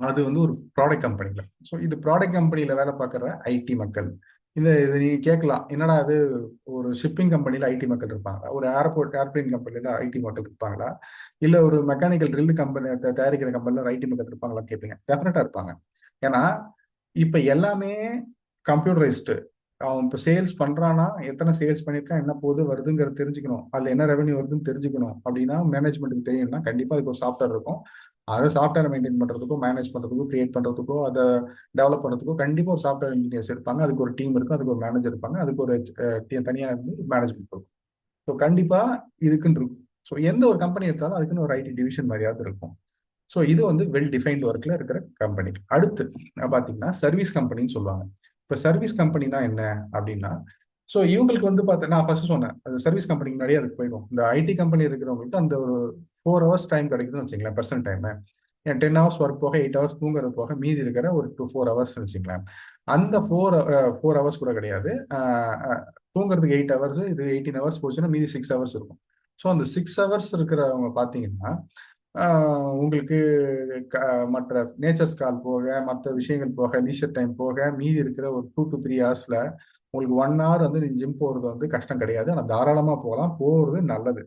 Speaker 1: அது வந்து ஒரு ப்ராடக்ட் கம்பெனியில். ஸோ இது ப்ராடக்ட் கம்பெனியில் வேலை பார்க்குற ஐடி மக்கள். இது நீங்க கேட்கலாம், என்னடா அது ஒரு ஷிப்பிங் கம்பெனியில் ஐடி மக்கள் இருப்பாங்களா, ஒரு ஏர்பிளைன் கம்பெனியில் ஐடி மக்கள் இருப்பாங்களா, இல்லை ஒரு மெக்கானிக்கல் ட்ரில் கம்பெனி தயாரிக்கிற கம்பெனியில் ஐடி மக்கள் இருப்பாங்களான்னு கேட்பீங்க. டெஃபினட்டா இருப்பாங்க. ஏன்னா இப்ப எல்லாமே கம்ப்யூட்டரைஸ்டு. அவன் இப்போ சேல்ஸ் பண்றானா, எத்தனை சேல்ஸ் பண்ணியிருக்கான், என்ன போகுது வருதுங்கிறது தெரிஞ்சுக்கணும், அதுல என்ன ரெவன்யூ வருதுன்னு தெரிஞ்சுக்கணும் அப்படின்னா மேனேஜ்மெண்ட்டுக்கு தெரியும்னா கண்டிப்பா அதுக்கு ஒரு சாஃப்ட்வேர் இருக்கும். அதை சாஃப்ட்வேர் மெயின்டைன் பண்றதுக்கோ, மேனேஜ் பண்றதுக்கோ, கிரியேட் பண்றதுக்கோ, அதை டெவலப் பண்றதுக்கோ கண்டிப்பா ஒரு சாஃப்ட்வேர் இன்ஜினியர்ஸ் இருப்பாங்க. அதுக்கு ஒரு டீம் இருக்கும், அதுக்கு ஒரு மேனேஜர் இருப்பாங்க, அதுக்கு ஒரு தனியாக இருந்து மேனேஜ்மெண்ட் இருக்கும். ஸோ கண்டிப்பா இதுக்குன்னு இருக்கும். ஸோ எந்த ஒரு கம்பெனி எடுத்தாலும் அதுக்குன்னு ஒரு ஐடி டிவிஷன் மாதிரியாவது இருக்கும். ஸோ இது வந்து வெல் டிஃபைன்டு ஒர்க்ல இருக்கிற கம்பெனி. அடுத்து பார்த்தீங்கன்னா சர்வீஸ் கம்பெனின்னு சொல்லுவாங்க. இப்போ சர்வீஸ் கம்பெனினா என்ன அப்படின்னா, ஸோ இவங்களுக்கு வந்து நான் ஃபர்ஸ்ட் சொன்னேன், அது சர்வீஸ் கம்பெனிக்கு முன்னாடியே அதுக்கு போயிடும். இந்த ஐடி கம்பெனி இருக்கிறவங்களுக்கு அந்த ஒரு 4 ஹவர்ஸ் டைம் கிடைக்குதுன்னு வச்சுங்களேன், பர்சன்ட் டைம். ஏன் 10 ஹவர்ஸ் ஒர்க் போக 8 ஹவர்ஸ் தூங்குறது போக மீதி இருக்கிற ஒரு 4 ஹவர்ஸ் வச்சுங்களேன். அந்த 4 ஹவர்ஸ் கூட கிடையாது. தூங்குறதுக்கு 8 ஹவர்ஸ், இது 18 ஹவர்ஸ் போச்சுன்னா மீதி 6 ஹவர்ஸ் இருக்கும். ஸோ அந்த 6 ஹவர்ஸ் இருக்கிறவங்க பார்த்தீங்கன்னா உங்களுக்கு மற்ற நேச்சர்ஸ் கால் போக, மற்ற விஷயங்கள் போக, லீஷர் டைம் போக, மீதி இருக்கிற ஒரு 2 to 3 ஹவர்ஸ்ல உங்களுக்கு 1 ஹவர் வந்து நீங்க ஜிம் போறது வந்து கஷ்டம் கிடையாது. ஆனால் தாராளமா போகலாம், போறது நல்லது.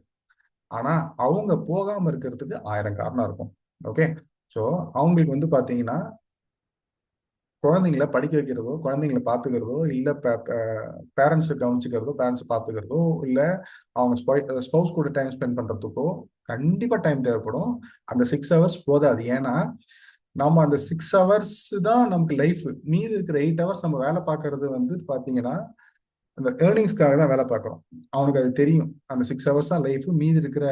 Speaker 1: ஆனா அவங்க போகாம இருக்கிறதுக்கு 1000 காரணம் இருக்கும். ஓகே. ஸோ அவங்களுக்கு வந்து பாத்தீங்கன்னா குழந்தைங்கள படிக்க வைக்கிறதோ, குழந்தைங்கள பார்த்துக்கிறதோ, இல்லை பேரண்ட்ஸை கவனிச்சுக்கிறதோ, பேரண்ட்ஸ் பார்த்துக்கிறதோ, இல்லை அவங்க ஸ்பௌஸ் கூட டைம் ஸ்பெண்ட் பண்ணுறதுக்கோ கண்டிப்பாக டைம் தேவைப்படும். அந்த 6 ஹவர்ஸ் போதாது. ஏன்னா நம்ம அந்த 6 ஹவர்ஸ் தான் நமக்கு லைஃப். மீதி இருக்கிற 8 ஹவர்ஸ் நம்ம வேலை பார்க்கறது வந்து பார்த்தீங்கன்னா அந்த ஏர்னிங்ஸ்க்காக தான் வேலை பார்க்குறோம். அவனுக்கு அது தெரியும். அந்த 6 ஹவர்ஸ் தான் லைஃப். மீதி இருக்கிற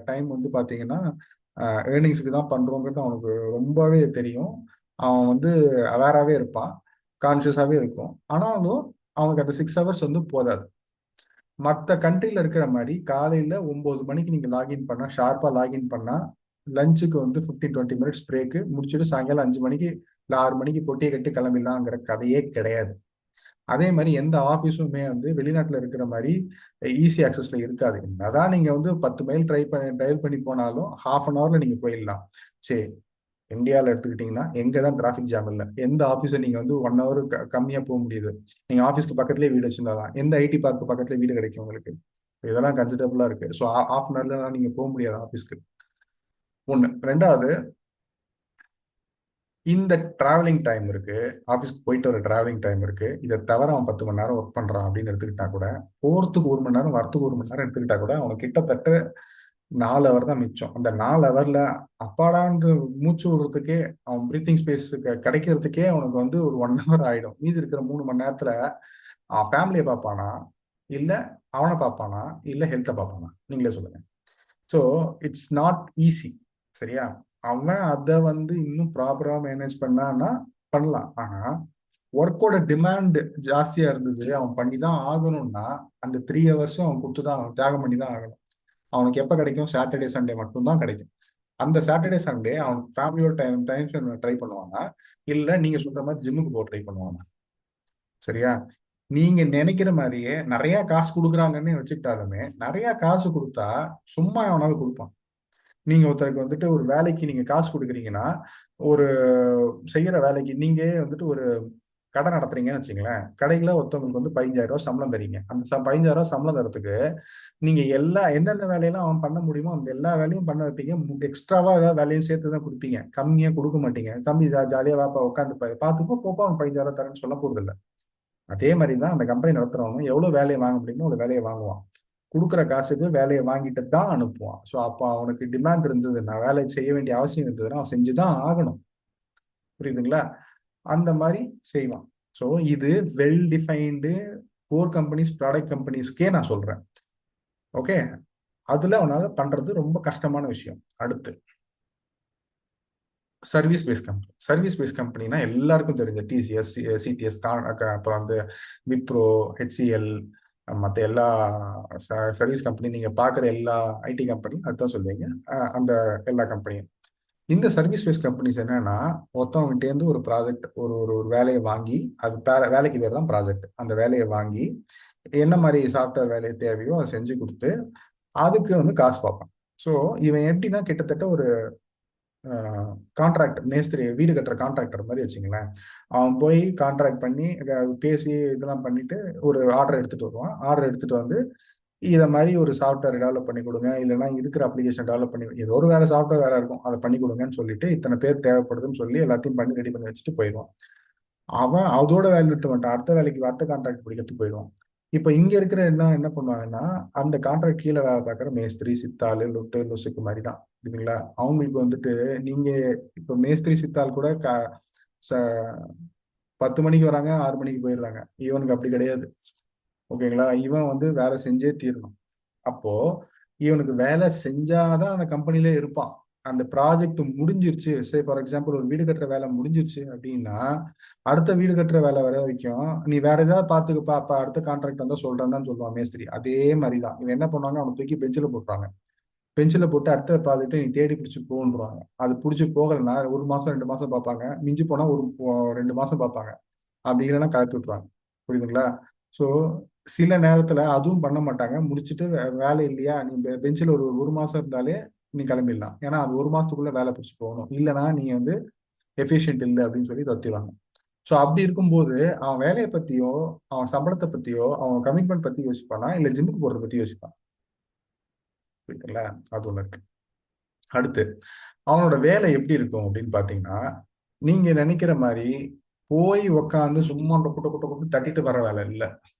Speaker 1: டைம் வந்து பார்த்தீங்கன்னா ஏர்னிங்ஸுக்கு தான் பண்ணுறோங்கிறது அவனுக்கு ரொம்பவே தெரியும். அவன் வந்து அவேராகவே இருப்பான், கான்சியஸாகவே இருக்கும். ஆனாலும் அவனுக்கு அந்த 6 ஹவர்ஸ் வந்து போதாது. மற்ற கண்ட்ரியில் இருக்கிற மாதிரி காலையில் 9 மணிக்கு நீங்கள் லாகின் பண்ணால், ஷார்ப்பாக லாகின் பண்ணால் லஞ்சுக்கு வந்து 15-20 மினிட்ஸ் பிரேக்கு முடிச்சுட்டு சாயங்காலம் 5 மணிக்கு இல்லை 6 மணிக்கு பொட்டியை கட்டி கிளம்பிடலாங்கிற கதையே கிடையாது. அதே மாதிரி எந்த ஆஃபீஸுமே வந்து வெளிநாட்டில் இருக்கிற மாதிரி ஈஸி ஆக்சஸ்ல இருக்காது. அதான் நீங்க வந்து 10 மைல் டயல் பண்ணி போனாலும் ½ அன் ஹவர்ல நீங்க போயிடலாம். சரி, இந்தியாவில் எடுத்துக்கிட்டீங்கன்னா எங்கே தான் டிராஃபிக் ஜாம் இல்லை, எந்த ஆஃபீஸை நீங்கள் வந்து 1 ஹவர் கம்மியாக போக முடியுது. நீங்கள் ஆஃபீஸ்க்கு பக்கத்துலேயே வீடு வச்சிருந்தாதான் எந்த ஐடி பார்க்கு பக்கத்துலேயே வீடு கிடைக்கும் உங்களுக்கு. இதெல்லாம் கன்சிடரபுளாக இருக்கு. ஸோ ½ அன் ஹவர்ல நீங்கள் போக முடியாது ஆஃபீஸ்க்கு. ஒன்று. ரெண்டாவது, இந்த டிராவலிங் டைம் இருக்கு, ஆஃபீஸ்க்கு போயிட்டு வர டிராவலிங் டைம் இருக்கு. இதை தவிர அவன் 10 மணி நேரம் ஒர்க் பண்றான் அப்படின்னு எடுத்துக்கிட்டா கூட, போறதுக்கு 1 மணி நேரம், வரத்துக்கு 1 மணி நேரம் எடுத்துக்கிட்டா கூட அவனுக்கு கிட்டத்தட்ட 4 ஹவர் தான் மிச்சம். அந்த 4 ஹவர்ல அப்பாடான்னு மூச்சு விடுறதுக்கே, அவன் பிரீத்திங் ஸ்பேஸ் கிடைக்கிறதுக்கே அவனுக்கு வந்து ஒரு 1 ஹவர் ஆயிடும். மீதி இருக்கிற 3 மணி நேரத்துல அவன் ஃபேமிலியை பார்ப்பானா, இல்ல அவனை பார்ப்பானா, இல்ல ஹெல்த்தை பார்ப்பானா, நீங்களே சொல்லுங்க. So it's not easy. சரியா? அவன் அதை வந்து இன்னும் ப்ராப்பரா மேனேஜ் பண்ணான்னா பண்ணலாம். ஆனா ஒர்க்கோட டிமாண்ட் ஜாஸ்தியா இருந்தது, அவன் பண்ணி தான் ஆகணும்னா அந்த 3 ஹவர்ஸும் அவன் கொடுத்து தான் தியாகம் பண்ணி தான் ஆகணும். அவனுக்கு எப்போ கிடைக்கும்? சாட்டர்டே சண்டே மட்டும்தான் கிடைக்கும். அந்த சாட்டர்டே சண்டே அவன் ஃபேமிலியோட டைம் டைம் ஸ்பெண்ட் ட்ரை பண்ணுவானா, இல்லை நீங்க சொல்ற மாதிரி ஜிம்முக்கு போக ட்ரை பண்ணுவானா? சரியா? நீங்க நினைக்கிற மாதிரியே நிறைய காசு கொடுக்குறாங்கன்னு வச்சுக்கிட்டாலுமே, நிறைய காசு கொடுத்தா சும்மா எவனாவது கொடுப்பான். நீங்க ஒருத்தருக்கு வந்துட்டு ஒரு வேலைக்கு நீங்க காசு கொடுக்குறீங்கன்னா, ஒரு செய்யற வேலைக்கு நீங்க வந்துட்டு ஒரு கடை நடத்துறீங்கன்னு வச்சுங்களேன். கடையில ஒருத்தவங்களுக்கு வந்து 15,000 ரூபாய் சம்பளம் தரீங்க. அந்த 15,000 ரூபாய் சம்பளம் தரத்துக்கு நீங்க என்னென்ன வேலையெல்லாம் அவன் பண்ண முடியுமோ அந்த எல்லா வேலையும் பண்ண வைப்பீங்க. எக்ஸ்ட்ராவா ஏதாவது வேலையும் சேர்த்து தான் கொடுப்பீங்க. கம்மியா கொடுக்க மாட்டீங்க. தம்பி ஜாலியா வாப்பா உட்காந்து பார்த்துப்போ போப்பா, அவன் 15,000 தரேன்னு சொல்ல போறது இல்லை. அதே மாதிரி தான் அந்த கம்பெனி நடத்துறவங்க எவ்வளவு வேலையை வாங்க முடியுமோ அவ்வளவு வேலையை வாங்குவான். கொடுக்குற காசுக்கு வேலையை வாங்கிட்டு தான் அனுப்புவான். ஸோ அப்போ அவனுக்கு டிமாண்ட் இருந்ததுன்னா, வேலை செய்ய வேண்டிய அவசியம் இருந்ததுன்னா அவன் செஞ்சுதான் ஆகணும். புரியுதுங்களா? அந்த மாதிரி செய்வான். ஸோ இது well defined core companies, product கம்பெனிஸ்க்கே நான் சொல்றேன். ஓகே. அதுல அவனால பண்றது ரொம்ப கஷ்டமான விஷயம். அடுத்து service base company. Service base கம்பெனினா எல்லாருக்கும் தெரிஞ்ச டிசிஎஸ், சிடிஎஸ், அப்புறம் வந்து விப்ரோ, ஹெச்சிஎல், மற்ற எல்லா சர்வீஸ் கம்பெனி நீங்க பார்க்குற எல்லா ஐடி கம்பெனியும் அதுதான் சொல்லுவீங்க. அந்த எல்லா கம்பெனியும் இந்த சர்வீஸ் பேஸ் கம்பெனிஸ் என்னன்னா, ஒருத்தவங்ககிட்டேருந்து ஒரு ப்ராஜெக்ட் ஒரு ஒரு ஒரு வேலையை வாங்கி, அது வேலைக்கு பேர் தான் ப்ராஜெக்ட். அந்த வேலையை வாங்கி, என்ன மாதிரி சாஃப்ட்வேர் வேலை தேவையோ அதை செஞ்சு கொடுத்து, அதுக்கு வந்து காசு பார்ப்பான். ஸோ இவன் எப்படின்னா கிட்டத்தட்ட ஒரு கான்ட்ராக்ட் மேஸ்திரி, வீடு கட்டுற கான்ட்ராக்டர் மாதிரி வச்சுங்களேன். அவன் போய் கான்ட்ராக்ட் பண்ணி பேசி இதெல்லாம் பண்ணிட்டு ஒரு ஆர்டர் எடுத்துட்டு வருவான். ஆர்டர் எடுத்துட்டு வந்து இதை மாதிரி ஒரு சாஃப்ட்வேர் டெவலப் பண்ணி கொடுங்க, இல்லைன்னா இருக்கிற அப்ளிகேஷன் டெவலப் பண்ணி, ஏதோ ஒரு வேலை சாஃப்ட்வேர் வேலை இருக்கும், அதை பண்ணி கொடுங்கன்னு சொல்லிட்டு இத்தனை பேர் தேவைப்படுதுன்னு சொல்லி எல்லாத்தையும் பண்ணி ரெடி பண்ணி வச்சுட்டு போயிடுவான். அவன் அதோட வேலை நிறுத்த மாட்டான், அடுத்த வேலைக்கு அடுத்த கான்ட்ராக்ட் பிடிக்கிறதுக்கு போயிடுவான். இப்போ இங்க இருக்கிற என்ன பண்ணுவாங்கன்னா, அந்த கான்ட்ராக்ட் கீழே வேலை பார்க்குற மேஸ்திரி, சித்தாள், லொட்டு லொசுக்கு மாதிரி தான் இல்லைங்களா. அவங்களுக்கு வந்துட்டு நீங்க இப்போ மேஸ்திரி சித்தாள் கூட ச 10 மணிக்கு வராங்க, 6 மணிக்கு போயிடுறாங்க. இவனுக்கு அப்படி கிடையாது. ஓகேங்களா. இவன் வந்து வேலை செஞ்சே தீரணும். அப்போ இவனுக்கு வேலை செஞ்சாதான் அந்த கம்பெனிலே இருப்பான். அந்த ப்ராஜெக்ட் முடிஞ்சிருச்சு, சே ஃபார் எக்ஸாம்பிள் ஒரு வீடு கட்டுற வேலை முடிஞ்சிருச்சு அப்படின்னா, அடுத்த வீடு கட்டுற வேலை வர வரைக்கும் நீ வேற ஏதாவது பார்த்துக்கப்பா, அப்ப அடுத்த கான்ட்ராக்ட் வந்தா சொல்றேன்னு சொல்லுவான் மேஸ்திரி. அதே மாதிரி தான் இவன் என்ன பண்ணுவாங்க, அவனை தூக்கி பெஞ்சில் போட்டுறாங்க. பெஞ்சில் போட்டு அடுத்த ப்ராஜெக்ட்டை நீ தேடி பிடிச்சி போன்றாங்க. அது பிடிச்சி போகலைன்னா 1 மாசம் 2 மாசம் பார்ப்பாங்க, மிஞ்சி போனா ஒரு 2 மாசம் பார்ப்பாங்க. அப்படி இல்லைன்னா கலப்பி விட்டுருவாங்க. புரியுதுங்களா. ஸோ சில நேரத்துல அதுவும் பண்ண மாட்டாங்க. முடிச்சுட்டு வேலை இல்லையா, நீ பெஞ்சில் ஒரு மாசம் இருந்தாலே நீ கிளம்பிடலாம். ஏன்னா அது 1 மாசத்துக்குள்ள வேலை பிடிச்சி போகணும், இல்லைன்னா நீ வந்து எஃபிஷியன்ட் இல்லை அப்படின்னு சொல்லி தத்திடுவாங்க. ஸோ அப்படி இருக்கும்போது அவன் வேலையை பத்தியோ, அவன் சம்பளத்தை பத்தியோ, அவன் கமிட்மெண்ட் பத்தி யோசிப்பானா, இல்லை ஜிம்முக்கு போறதை பத்தி யோசிப்பான். புரியுதுங்களா. அது ஒண்ணு இருக்கு. அடுத்து அவனோட வேலை எப்படி இருக்கும் அப்படின்னு பாத்தீங்கன்னா, நீங்க நினைக்கிற மாதிரி போய் உக்காந்து சும்மா டொக்கு டொக்கு டொக்கு தட்டிட்டு வர வேலை இல்லை.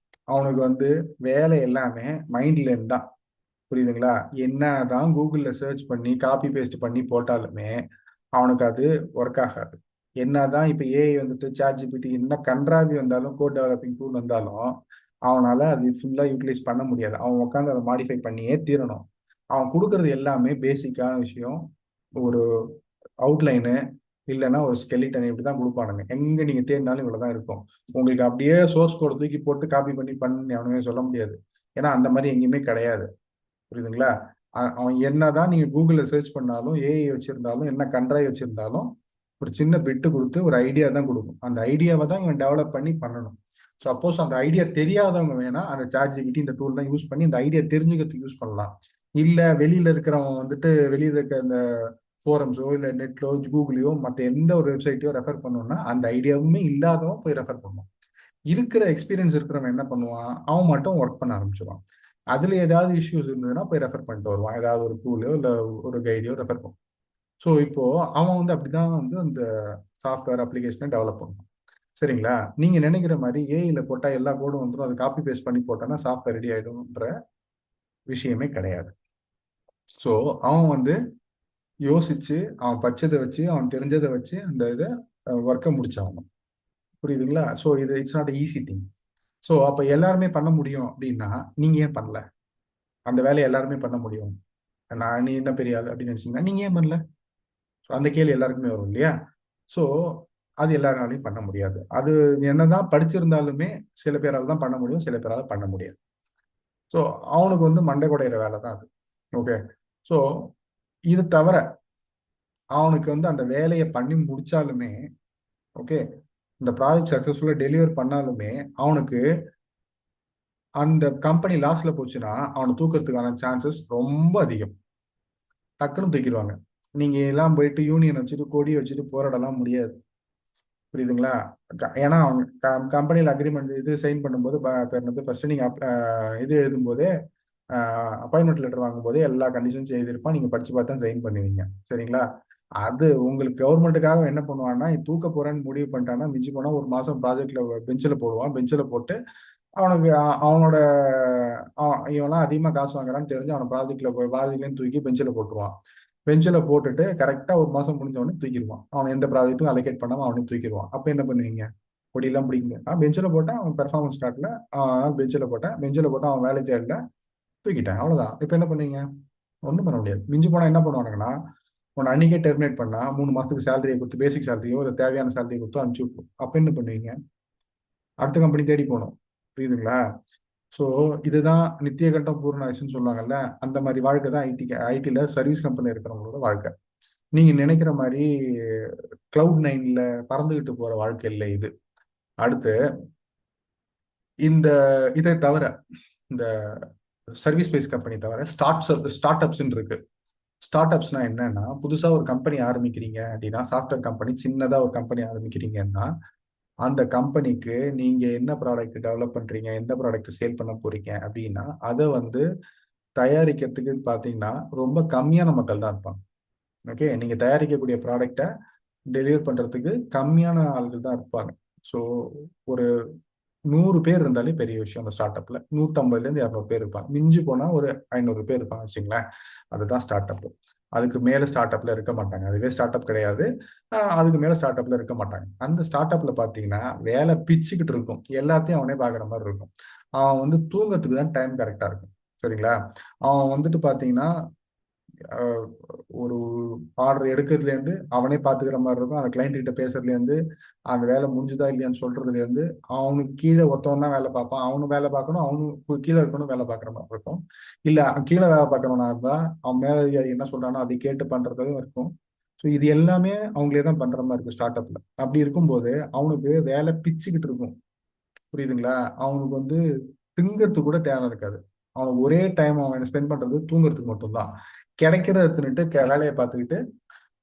Speaker 1: அவனுக்கு வந்து வேலை எல்லாமே மைண்ட்ல இருந்து தான். புரியுதுங்களா. என்னதான் கூகுள்ல சர்ச் பண்ணி காப்பி பேஸ்ட் பண்ணி போட்டாலுமே அவனுக்கு அது ஒர்க் ஆகாது. என்னதான் இப்ப ஏஐ வந்துட்டு சாட் ஜிபிடி என்ன கன்றாவி வந்தாலும், கோட் டெவலப்பிங் டூல் வந்தாலும் அவனால அது ஃபுல்லா யூட்டிலைஸ் பண்ண முடியாது. அவன் உட்காந்து அதை மாடிஃபை பண்ணியே தீரணும். அவன் கொடுக்கறது எல்லாமே பேசிக்கான விஷயம். ஒரு அவுட்லைனு, இல்லைன்னா ஒரு ஸ்கெலிட்டன், இப்படிதான் கொடுப்பானுங்க. எங்க நீங்க தேடினாலும் இவ்வளவுதான் இருக்கும். உங்களுக்கு அப்படியே சோர்ஸ் கோட் தூக்கி போட்டு காப்பி பண்ணி அவனுமே சொல்ல முடியாது. ஏன்னா அந்த மாதிரி எங்கேயுமே கிடையாது. புரியுதுங்களா. அவன் என்னதான் நீங்க கூகுள்ல சர்ச் பண்ணாலும், ஏஐ வச்சிருந்தாலும், என்ன கண்ட்ராய் வச்சிருந்தாலும், ஒரு சின்ன பிட்டு கொடுத்து ஒரு ஐடியா தான் கொடுக்கும். அந்த ஐடியாவை தான் இவன் டெவலப் பண்ணணும். சப்போஸ் அந்த ஐடியா தெரியாதவங்க வேணா அந்த சாட் ஜிபிடி இந்த டூல் தான் யூஸ் பண்ணி இந்த ஐடியா தெரிஞ்சுக்கிறதுக்கு யூஸ் பண்ணலாம். இல்ல வெளியில இருக்கிறவன் வந்துட்டு வெளியில இருக்க அந்த ஃபோரம்ஸோ இல்லை நெட்லோ கூகுளையோ மற்ற எந்த ஒரு வெப்சைட்டையோ ரெஃபர் பண்ணோம்னா அந்த ஐடியாவுமே இல்லாதவன் போய் ரெஃபர் பண்ணுவான். இருக்கிற எக்ஸ்பீரியன்ஸ் இருக்கிறவன் என்ன பண்ணுவான், அவன் மட்டும் ஒர்க் பண்ண ஆரம்பிச்சிடுவான். அதுல ஏதாவது இஷ்யூஸ் இருந்ததுன்னா போய் ரெஃபர் பண்ணிட்டு வருவான், ஏதாவது ஒரு டூலோ இல்லை ஒரு கைடையோ ரெஃபர் பண்ணுவான். ஸோ இப்போ அவன் வந்து அப்படிதான் வந்து அந்த சாஃப்ட்வேர் அப்ளிகேஷனை டெவலப் பண்ணுவான். சரிங்களா. நீங்க நினைக்கிற மாதிரி ஏஐல போட்டா எல்லா கோடும் வந்துடும், அதை காப்பி பேஸ்ட் பண்ணி போட்டானா சாஃப்ட்வேர் ரெடி ஆயிடும்ன்ற விஷயமே கிடையாது. ஸோ அவன் வந்து யோசிச்சு, அவன் படிச்சதை வச்சு, அவன் தெரிஞ்சதை வச்சு அந்த இதை ஒர்க்கை முடிச்சாகணும். புரியுதுங்களா. So it's not easy thing. So அப்போ எல்லாருமே பண்ண முடியும் அப்படின்னா நீங்க ஏன் பண்ணல? அந்த வேலையை எல்லாருமே பண்ண முடியும், நீ என்ன பெரிய ஆள் அப்படின்னு நினைச்சீங்கன்னா நீங்க ஏன் பண்ணல? அந்த கேள்வி எல்லாருக்குமே வரும் இல்லையா. ஸோ அது எல்லாராலையும் பண்ண முடியாது. அது என்னதான் படிச்சிருந்தாலுமே சில பேரால் தான் பண்ண முடியும், சில பேரால் பண்ண முடியாது. ஸோ அவனுக்கு வந்து மண்டை குடையிற வேலை தான் அது. ஓகே. ஸோ இது தவிர அவனுக்கு வந்து அந்த வேலையை பண்ணி முடிச்சாலுமே, ஓகே, இந்த ப்ராஜெக்ட் சக்சஸ்ஃபுல்லாக டெலிவர் பண்ணாலுமே அவனுக்கு அந்த கம்பெனி லாஸ்ல போச்சுன்னா அவனை தூக்கிறதுக்கான சான்சஸ் ரொம்ப அதிகம். டக்குன்னு தூக்கிடுவாங்க. நீங்க எல்லாம் போயிட்டு யூனியன் வச்சுட்டு கொடி வச்சுட்டு போராடலாம் முடியாது. புரியுதுங்களா. ஏன்னா அவங்க கம்பெனியில் அக்ரிமெண்ட் இது சைன் பண்ணும்போது ஃபர்ஸ்ட் நீங்க இது எழுதும்போதே அப்பாயின்மெண்ட் லெட்டர் வாங்கும்போதே எல்லா கண்டிஷன்ஸ் எழுதியிருப்பான், நீங்க படிச்சு பார்த்தா சைன் பண்ணுவீங்க. சரிங்களா. அது உங்களுக்கு கவர்மெண்ட்டுக்காக என்ன பண்ணுவான்னா, தூக்க போறேன்னு முடிவு பண்ணிட்டான்னா மிஞ்சி போனா 1 மாசம் ப்ராஜெக்ட்ல பெஞ்சில் போடுவான். பெஞ்சில் போட்டு அவனுக்கு அவனோட இவன்லாம் அதிகமாக காசு வாங்குறான்னு தெரிஞ்சு அவனை ப்ராஜெக்ட்லேருந்து தூக்கி பெஞ்சில் போட்டுருவான். பெஞ்சில் போட்டுட்டு கரெக்டாக 1 மாசம் முடிஞ்ச உடனே தூக்கிடுவான். அவன் எந்த ப்ராஜெக்ட்டும் அலோகேட் பண்ணாமல் அவனே தூக்கிடுவான். அப்போ என்ன பண்ணுவீங்க? பொடியெல்லாம் பிடிக்குங்க. பெஞ்சில் போட்டால் அவன் பெர்ஃபார்மன்ஸ் காட்டல, பெஞ்சில் போட்டால் அவன் வேலை தேடல, தூக்கிட்டேன், அவ்வளோதான். இப்போ என்ன பண்ணுவீங்க? ஒன்றும் பண்ண முடியாது. மிஞ்சி போனால் என்ன பண்ணுவானுங்கன்னா, உன்னை அன்னைக்கே டெர்மினேட் பண்ணா 3 மாசத்துக்கு சேலரியை கொடுத்து, பேசிக் சேலரியோ இல்லை தேவையான சேலரியை கொடுத்து அனுப்பிச்சு விட்டுரும். அப்போ என்ன பண்ணுவீங்க? அடுத்த கம்பெனி தேடி போகணும். புரியுதுங்களா. ஸோ இதுதான் நித்திய கண்டம் பூர்ணாயுசுன்னு சொல்லுவாங்கல்ல, அந்த மாதிரி வாழ்க்கை தான் ஐடியில் சர்வீஸ் கம்பெனி இருக்கிறவங்களோட வாழ்க்கை. நீங்க நினைக்கிற மாதிரி கிளவுட் 9ல பறந்துகிட்டு போற வாழ்க்கை இல்லை இது. அடுத்து இந்த இதை தவிர, இந்த சர்வீஸ் பேஸ் கம்பெனி தவிர ஸ்டார்ட் அப்ஸ் இருக்கு. ஸ்டார்ட் அப்ஸ்னா என்னன்னா, புதுசா ஒரு கம்பெனி ஆரம்பிக்கிறீங்க அப்படின்னா, சாஃப்ட்வேர் கம்பெனி சின்னதா ஒரு கம்பெனி ஆரம்பிக்கிறீங்கன்னா, அந்த கம்பெனிக்கு நீங்க என்ன ப்ராடக்ட் டெவலப் பண்றீங்க, எந்த ப்ராடக்ட் சேல் பண்ண போறீங்க அப்படின்னா, அதை வந்து தயாரிக்கிறதுக்கு பார்த்தீங்கன்னா ரொம்ப கம்மியான மக்கள் தான் இருப்பாங்க. ஓகே, நீங்க தயாரிக்கக்கூடிய ப்ராடக்டை டெலிவர் பண்றதுக்கு கம்மியான ஆள்கள் தான் இருப்பாங்க. ஸோ ஒரு 100 பேர் இருந்தாலே பெரிய விஷயம். அந்த ஸ்டார்ட் அப்ல 150ல இருந்து 200 பேர் இருப்பாங்க. மிஞ்சி போனா ஒரு 500 பேர் இருப்பாங்க வச்சுங்களேன். அதுதான் ஸ்டார்ட் அப். அதுக்கு மேல ஸ்டார்ட் அப்ல இருக்க மாட்டாங்க. அதுவே ஸ்டார்ட் அப் கிடையாது. அதுக்கு மேல ஸ்டார்ட் அப்ல இருக்க மாட்டாங்க. அந்த ஸ்டார்ட் அப்ல பாத்தீங்கன்னா வேலை பிச்சுக்கிட்டு இருக்கும். எல்லாத்தையும் அவனே பாக்குற மாதிரி இருக்கும். அவன் வந்து தூங்கத்துக்கு தான் டைம் கரெக்டா இருக்கும். சரிங்களா? அவன் வந்துட்டு பாத்தீங்கன்னா ஒரு ஆர்டர் எடுக்கிறதுல இருந்து அவனே பாத்துக்கிற மாதிரி இருக்கும். அந்த கிளைண்ட் கிட்ட பேசுறதுல இருந்து, அந்த வேலை முடிஞ்சுதா இல்லையான்னு சொல்றதுல இருந்து, அவனுக்கு கீழே ஒருத்தவன் தான் வேலை பார்ப்பான். அவனும் வேலை பார்க்கணும், அவனுக்கு கீழே இருக்கணும் வேலை பார்க்குற மாதிரி இருக்கும். இல்ல கீழே வேலை பார்க்கறவனா இருந்தா அவன் மேலதிகாரி என்ன சொல்றானோ அதை கேட்டு பண்றதும் இருக்கும். ஸோ இது எல்லாமே அவங்களே தான் பண்ற மாதிரி இருக்கும் ஸ்டார்ட் அப்ல. அப்படி இருக்கும்போது அவனுக்கு வேலை பிச்சுக்கிட்டு இருக்கும். புரியுதுங்களா? அவனுக்கு வந்து திங்கிறதுக்கு கூட தேவை இருக்காது. அவன் ஒரே டைம் அவன் ஸ்பெண்ட் பண்றது தூங்குறதுக்கு மட்டும்தான். கிடைக்கிறத எடுத்துட்டு வேலையை பார்த்துக்கிட்டு,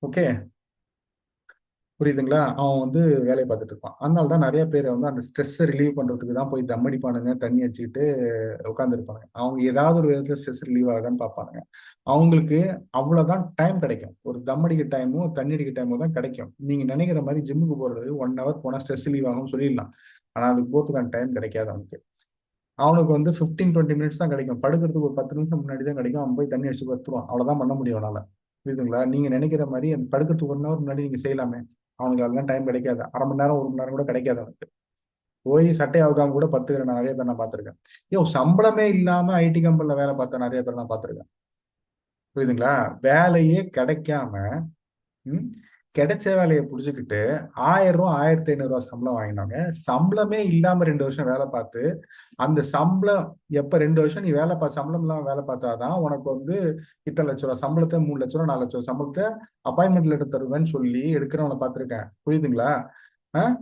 Speaker 1: ஓகே, புரியுதுங்களா? அவன் வந்து வேலையை பார்த்துட்டு இருப்பான். அதனால தான் நிறைய பேர் வந்து அந்த ஸ்ட்ரெஸ்ஸை ரிலீவ் பண்றதுக்கு தான் போய் தம் அடிப்பானுங்க, தண்ணி அடிச்சுக்கிட்டு உட்காந்துருப்பாங்க. அவங்க ஏதாவது ஒரு விதத்துல ஸ்ட்ரெஸ் ரிலீவ் ஆகுதான்னு பார்ப்பானுங்க. அவங்களுக்கு அவ்வளவுதான் டைம் கிடைக்கும். ஒரு தம் அடிக்க டைமும் தண்ணி அடிக்க டைமும் தான் கிடைக்கும். நீங்க நினைக்கிற மாதிரி ஜிம்முக்கு போறது 1 ஹவர் போனா ஸ்ட்ரெஸ் ரிலீவ் ஆகும்னு சொல்லிடலாம். ஆனா அதுக்கு போறதுக்கான டைம் கிடைக்காது அவனுக்கு. அவனுக்கு வந்து 15-20 மினிட்ஸ் தான் கிடைக்கும். படுக்கிறதுக்கு ஒரு 10 நிமிஷம் முன்னாடி தான் கிடைக்கும். அவன் போய் தண்ணி அடிச்சு படுத்துருவான். அவ்வளவுதான் பண்ண முடியும் அவனால. புரியுதுங்களா? நீங்க நினைக்கிற மாதிரி அந்த படுக்கிறதுக்கு 1 ஹவர் முன்னாடி நீங்க செய்யலாமே. அவனுக்கு அதெல்லாம் டைம் கிடைக்காது. அரை மணி நேரம் 1 மணி நேரம் கூட கிடைக்காது அவனுக்கு. போய் சட்டை அவுக்காம கூட பத்துக்கிற நான் நிறைய பேர் நான் பார்த்திருக்கேன். சம்பளமே இல்லாம ஐடி கம்பெனில வேலை பார்த்த நிறைய பேர் நான் பார்த்திருக்கேன். புரியுதுங்களா? வேலையே கிடைக்காம, ம், கிடைச்ச வேலையை புடிச்சுக்கிட்டு 1000 ரூபா 1500 ரூபா சம்பளம் வாங்கினாங்க. சம்பளமே இல்லாம 2 வருஷம் வேலை பார்த்து, அந்த சம்பளம் எப்ப 2 வருஷம் நீ வேலை பார்த்து சம்பளம் இல்லாம வேலை பார்த்தாதான் உனக்கு வந்து இத்தனை லட்ச ரூபா சம்பளத்தை 3 லட்ச ரூபா 4 லட்சம் சம்பளத்தை அப்பாயின்மெண்ட் லெட்டர் தருவேன்னு சொல்லி எடுக்கிறவனை பார்த்திருக்கேன். புரியுதுங்களா?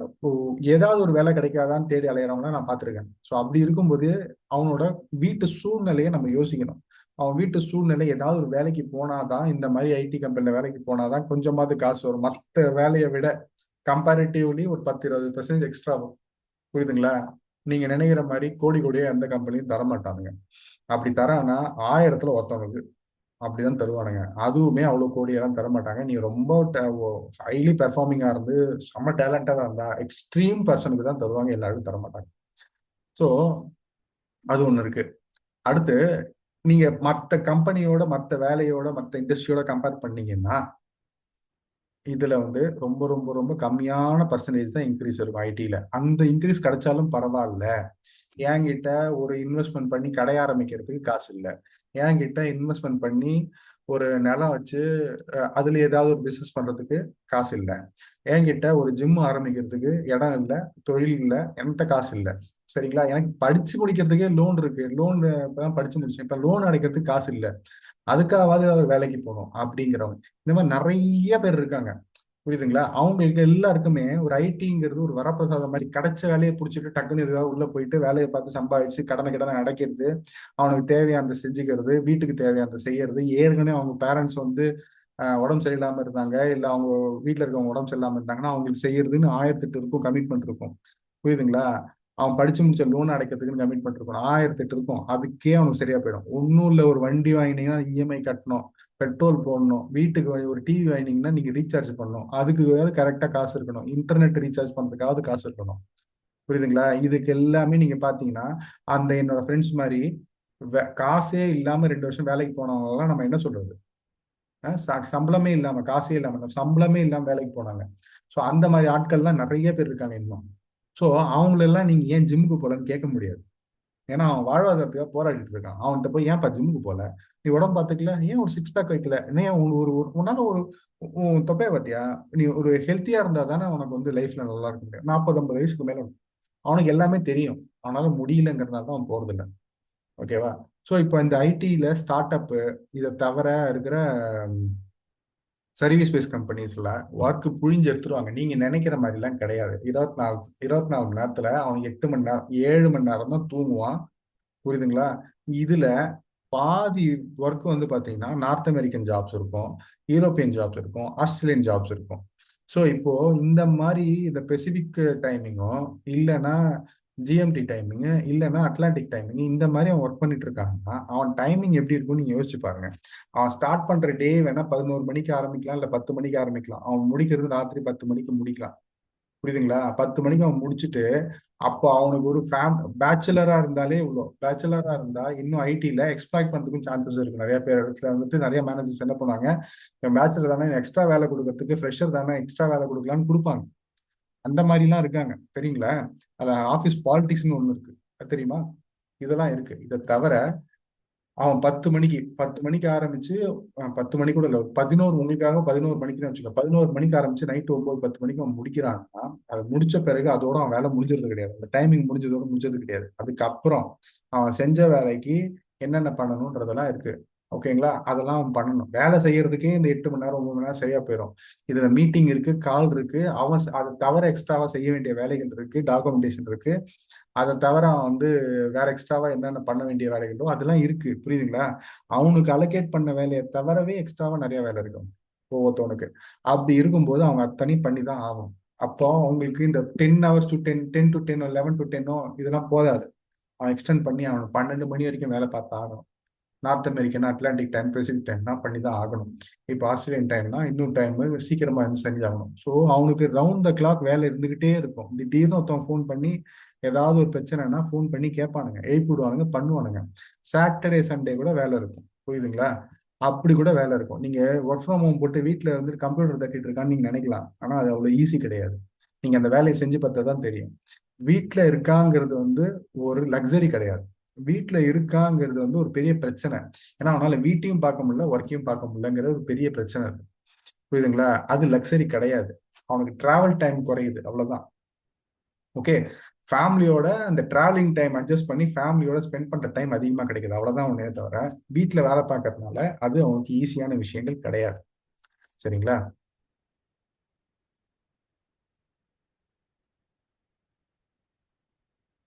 Speaker 1: இப்போ ஏதாவது ஒரு வேலை கிடைக்காதான்னு தேடி அலையிறவங்கள நான் பார்த்திருக்கேன். ஸோ அப்படி இருக்கும்போது அவனோட வீட்டு சூழ்நிலையை நம்ம யோசிக்கணும். அவன் வீட்டு சூழ்நிலை ஏதாவது ஒரு வேலைக்கு போனாதான், இந்த மாதிரி ஐடி கம்பெனில வேலைக்கு போனாதான் கொஞ்சமாவது காசு வரும். மற்ற வேலையை விட கம்பேரிட்டிவ்லி ஒரு 10-20% எக்ஸ்ட்ரா வரும். புரியுதுங்களா? நீங்க நினைக்கிற மாதிரி கோடி கோடியா எந்த கம்பெனியும் தர மாட்டானுங்க. அப்படி தரானா 1000த்துல ஒருத்தவனுக்கு அப்படிதான் தருவானுங்க. அதுவுமே அவ்வளவு கோடியெல்லாம் தர மாட்டாங்க. நீ ரொம்ப ஹைலி பெர்ஃபார்மிங்கா இருந்து செம்ம டேலண்டடா இருந்தா எக்ஸ்ட்ரீம் பர்சனுக்கு தான் தருவாங்க. எல்லாருக்கும் தர மாட்டாங்க. ஸோ அது ஒண்ணு இருக்கு. அடுத்து நீங்க மத்த கம்பெனியோட மத்த வேலையோட மத்த இண்டஸ்ட்ரியோட கம்பேர் பண்ணீங்கன்னா, இதுல வந்து ரொம்ப ரொம்ப ரொம்ப கம்மியான பர்சன்டேஜ் தான் இன்க்ரீஸ் இருக்கும் ஐடில. அந்த இன்க்ரீஸ் கிடைச்சாலும் பரவாயில்ல, என்கிட்ட ஒரு இன்வெஸ்ட்மெண்ட் பண்ணி கடை ஆரம்பிக்கிறதுக்கு காசு இல்லை, என்கிட்ட இன்வெஸ்ட்மெண்ட் பண்ணி ஒரு நிலம் வச்சு அதுல ஏதாவது ஒரு பிசினஸ் பண்றதுக்கு காசு இல்லை, என்கிட்ட ஒரு ஜிம் ஆரம்பிக்கிறதுக்கு இடம் இல்லை, தொழில் இல்லை, என்கிட்ட காசு இல்லை. சரிங்களா? எனக்கு படிச்சு முடிக்கிறதுக்கே லோன் இருக்கு, லோன் இப்பதான் படிச்சு முடிச்சேன், இப்ப லோன் அடைக்கிறதுக்கு காசு இல்லை, அதுக்காவது அவர் வேலைக்கு போகணும் அப்படிங்கிறவங்க இந்த மாதிரி நிறைய பேர் இருக்காங்க. புரியுதுங்களா? அவங்களுக்கு எல்லாருக்குமே ஒரு ஐடிங்கிறது ஒரு வரப்பிரசாதம் மாதிரி. கிடைச்ச வேலையை பிடிச்சிட்டு டக்குன்னு எதுக்காக உள்ள போயிட்டு வேலையை பார்த்து சம்பாதிச்சு கடனை அடைக்கிறது, அவனுக்கு தேவையானதை செஞ்சுக்கிறது, வீட்டுக்கு தேவையானதை செய்யறது. ஏற்கனவே அவங்க பேரண்ட்ஸ் வந்து உடம்பு சரியில்லாம இருந்தாங்க, இல்ல அவங்க வீட்டுல இருக்கவங்க உடம்பு சரியில்லாம இருந்தாங்கன்னா அவங்களுக்கு செய்யறதுன்னு 1008 இருக்கும், கமிட்மெண்ட் இருக்கும். புரியுதுங்களா? அவன் படிச்சு முடிச்ச லோன் அடைக்கிறதுக்குன்னு கமிட்மெண்ட் இருக்கணும், 1008 இருக்கும். அதுக்கே அவனுக்கு சரியா போயிடும். ஒன்னும் இல்ல, ஒரு வண்டி வாங்கினீங்கன்னா இஎம்ஐ கட்டணும், பெட்ரோல் போடணும், வீட்டுக்கு ஒரு டிவி வாங்கினீங்கன்னா நீங்க ரீசார்ஜ் பண்ணணும், அதுக்கு கரெக்டா காசு இருக்கணும், இன்டர்நெட் ரீசார்ஜ் பண்றதுக்காவது காசு இருக்கணும். புரியுதுங்களா? இதுக்கு எல்லாமே நீங்க பாத்தீங்கன்னா அந்த என்னோட ஃப்ரெண்ட்ஸ் மாதிரி காசே இல்லாம 2 வருஷம் வேலைக்கு போனவங்க எல்லாம் நம்ம என்ன சொல்றது? சம்பளமே இல்லாம காசே இல்லாம சம்பளமே இல்லாம வேலைக்கு போனாங்க. ஸோ அந்த மாதிரி ஆட்கள்லாம் நிறைய பேர் இருக்காங்க இன்னும். ஸோ அவங்களெல்லாம் நீங்க ஏன் ஜிம்முக்கு போலன்னு கேட்க முடியாது. ஏன்னா அவன் வாழ்வாதாரத்துக்காக போராடிட்டு இருக்கான். அவன்கிட்ட போய் ஏன்ப்பா ஜிம்முக்கு போல, நீ உடம்பு பார்த்துக்கல, ஏன் ஒரு 6 பேக் வைக்கல, ஏன் உன்னால உன் தொப்பைய பார்த்தியா, நீ ஒரு ஹெல்த்தியா இருந்தா தானே உனக்கு வந்து லைஃப்ல நல்லா இருக்க முடியும். 40-50 வயசுக்கு மேல அவனுக்கு எல்லாமே தெரியும், அவனால முடியலங்கிறதுனால தான் அவன் போறதில்லை. ஓகேவா? ஸோ இப்போ இந்த ஐடியில ஸ்டார்ட் அப் இதை தவிர இருக்கிற சர்வீஸ் பேஸ் கம்பெனிஸ்ல ஒர்க் புழிஞ்சு எடுத்துருவாங்க. நீங்க நினைக்கிற மாதிரி எல்லாம் கிடையாது. 24 மணி நேரத்துல அவன் 8 மணி நேரம் 7 மணி நேரம் தான் தூங்குவான். புரியுதுங்களா? இதுல பாதி ஒர்க் வந்து பாத்தீங்கன்னா நார்த் அமெரிக்கன் ஜாப்ஸ் இருக்கும், யூரோப்பியன் ஜாப்ஸ் இருக்கும், ஆஸ்திரேலியன் ஜாப்ஸ் இருக்கும். ஸோ இப்போ இந்த மாதிரி இந்த பெசிபிக் டைமிங்கும் இல்லைன்னா ஜிஎம்டி டைமிங் இல்லைன்னா அட்லாண்டிக் டைமிங் இந்த மாதிரி அவன் ஒர்க் பண்ணிட்டு இருக்காங்கன்னா அவன் டைமிங் எப்படி இருக்கும்னு நீங்க யோசிச்சு பாருங்க. அவன் ஸ்டார்ட் பண்ற டே வேணா 11 மணிக்கு ஆரம்பிக்கலாம், இல்ல 10 மணிக்கு ஆரம்பிக்கலாம். அவன் முடிக்கிறது ராத்திரி 10 மணிக்கு முடிக்கலாம். புரியுதுங்களா? 10 மணிக்கு அவன் முடிச்சுட்டு அப்போ அவனுக்கு ஒரு பேச்சுலரா இருந்தாலே இவ்வளோ. பேச்சுலரா இருந்தா இன்னும் ஐடில எக்ஸ்ப்ளாய்ட் பண்றதுக்கும் சான்சஸ் இருக்கு. நிறைய பேர் இடத்துல வந்துட்டு நிறைய மேனேஜர்ஸ் என்ன பண்ணுவாங்க, என் பேச்சுலர் தானே எக்ஸ்ட்ரா வேலை கொடுக்கறதுக்கு, ஃப்ரெஷர் தானே எக்ஸ்ட்ரா வேலை கொடுக்கலாம்னு கொடுப்பாங்க. அந்த மாதிரிலாம் இருக்காங்க தெரியுங்களா? அது ஆஃபீஸ் பாலிடிக்ஸ்னு ஒண்ணு இருக்கு, அது தெரியுமா? இதெல்லாம் இருக்கு. இதை தவிர அவன் 10 மணிக்கு ஆரம்பிச்சு 10 மணி கூட இல்லை, 11 உங்களுக்காக 11 மணிக்குன்னு வச்சுக்கோ, 11 மணிக்கு ஆரம்பிச்சு நைட்டு 9 10 மணிக்கு அவன் முடிக்கிறான்னா அதை முடிச்ச பிறகு அதோட அவன் வேலை முடிஞ்சது கிடையாது. அந்த டைமிங் முடிஞ்சதோட முடிஞ்சது கிடையாது. அதுக்கப்புறம் அவன் செஞ்ச வேலைக்கு என்னென்ன பண்ணணும்ன்றதெல்லாம் இருக்கு. ஓகேங்களா? அதெல்லாம் அவன் பண்ணணும். வேலை செய்யறதுக்கே இந்த 8 மணி நேரம் 9 மணி நேரம் சரியா போயிடும். இதுல மீட்டிங் இருக்கு, கால் இருக்கு, அவன் அதை தவிர எக்ஸ்ட்ராவா செய்ய வேண்டிய வேலைகள் இருக்கு, டாக்குமெண்டேஷன் இருக்கு. அதை தவிர அவன் வந்து வேற எக்ஸ்ட்ராவா என்னென்ன பண்ண வேண்டிய வேலைகளோ அதெல்லாம் இருக்கு. புரியுதுங்களா? அவனுக்கு அலோகேட் பண்ண வேலையை தவிரவே எக்ஸ்ட்ராவா நிறைய வேலை இருக்கும் ஒவ்வொருத்தவனுக்கு. அப்படி இருக்கும்போது அவங்க அத்தனை பண்ணி தான் ஆகும். அப்போ அவங்களுக்கு இந்த 10 hours to 10 11 to 10 இதெல்லாம் போதாது. அவன் எக்ஸ்டெண்ட் பண்ணி அவன் 12 மணி வரைக்கும் வேலை பார்த்து ஆகணும். North American Atlantic time Pacific டைம்னா பண்ணி தான் ஆகணும். இப்போ ஆஸ்திரேலியன் டைம்னா இன்னும் டைம் சீக்கிரமா இருந்து செஞ்சாகணும். ஸோ அவனுக்கு ரவுண்ட் த கிளாக் வேலை இருந்துகிட்டே இருக்கும். திடீர்னு ஒருத்தன் ஃபோன் பண்ணி ஏதாவது ஒரு பிரச்சனைனா ஃபோன் பண்ணி கேட்பானுங்க, எழுப்பி விடுவானுங்க, பண்ணுவானுங்க. சாட்டர்டே சண்டே கூட வேலை இருக்கும். புரியுதுங்களா? அப்படி கூட வேலை இருக்கும். நீங்க ஒர்க் ஃப்ரம் ஹோம் போட்டு வீட்டில் இருந்து கம்ப்யூட்டர் தட்டிட்டு இருக்கான்னு நீங்க நினைக்கலாம். ஆனா அது அவ்வளவு ஈஸி கிடையாது. நீங்க அந்த வேலையை செஞ்சு பார்த்தா தான் தெரியும். வீட்டில் இருக்காங்கிறது வந்து ஒரு லக்ஸரி கிடையாது. வீட்டில் இருக்காங்கிறது வந்து ஒரு பெரிய பிரச்சனை. ஏன்னா அவனால வீட்டையும் பார்க்க முடியல, ஒர்க்கையும் பார்க்க முடியலங்கிறது ஒரு பெரிய பிரச்சனை அது. புரியுதுங்களா? அது லக்ஸரி கிடையாது. அவனுக்கு டிராவல் டைம் குறையுது, அவ்வளவுதான். ஓகே. ஃபேமிலியோட அந்த டிராவலிங் டைம் அட்ஜஸ்ட் பண்ணி ஃபேமிலியோட ஸ்பெண்ட் பண்ற டைம் அதிகமா கிடைக்குது, அவ்வளவுதான் ஒண்ணே தவிர வீட்டில் வேலை பார்க்கறதுனால அது அவனுக்கு ஈஸியான விஷயங்கள் கிடையாது. சரிங்களா?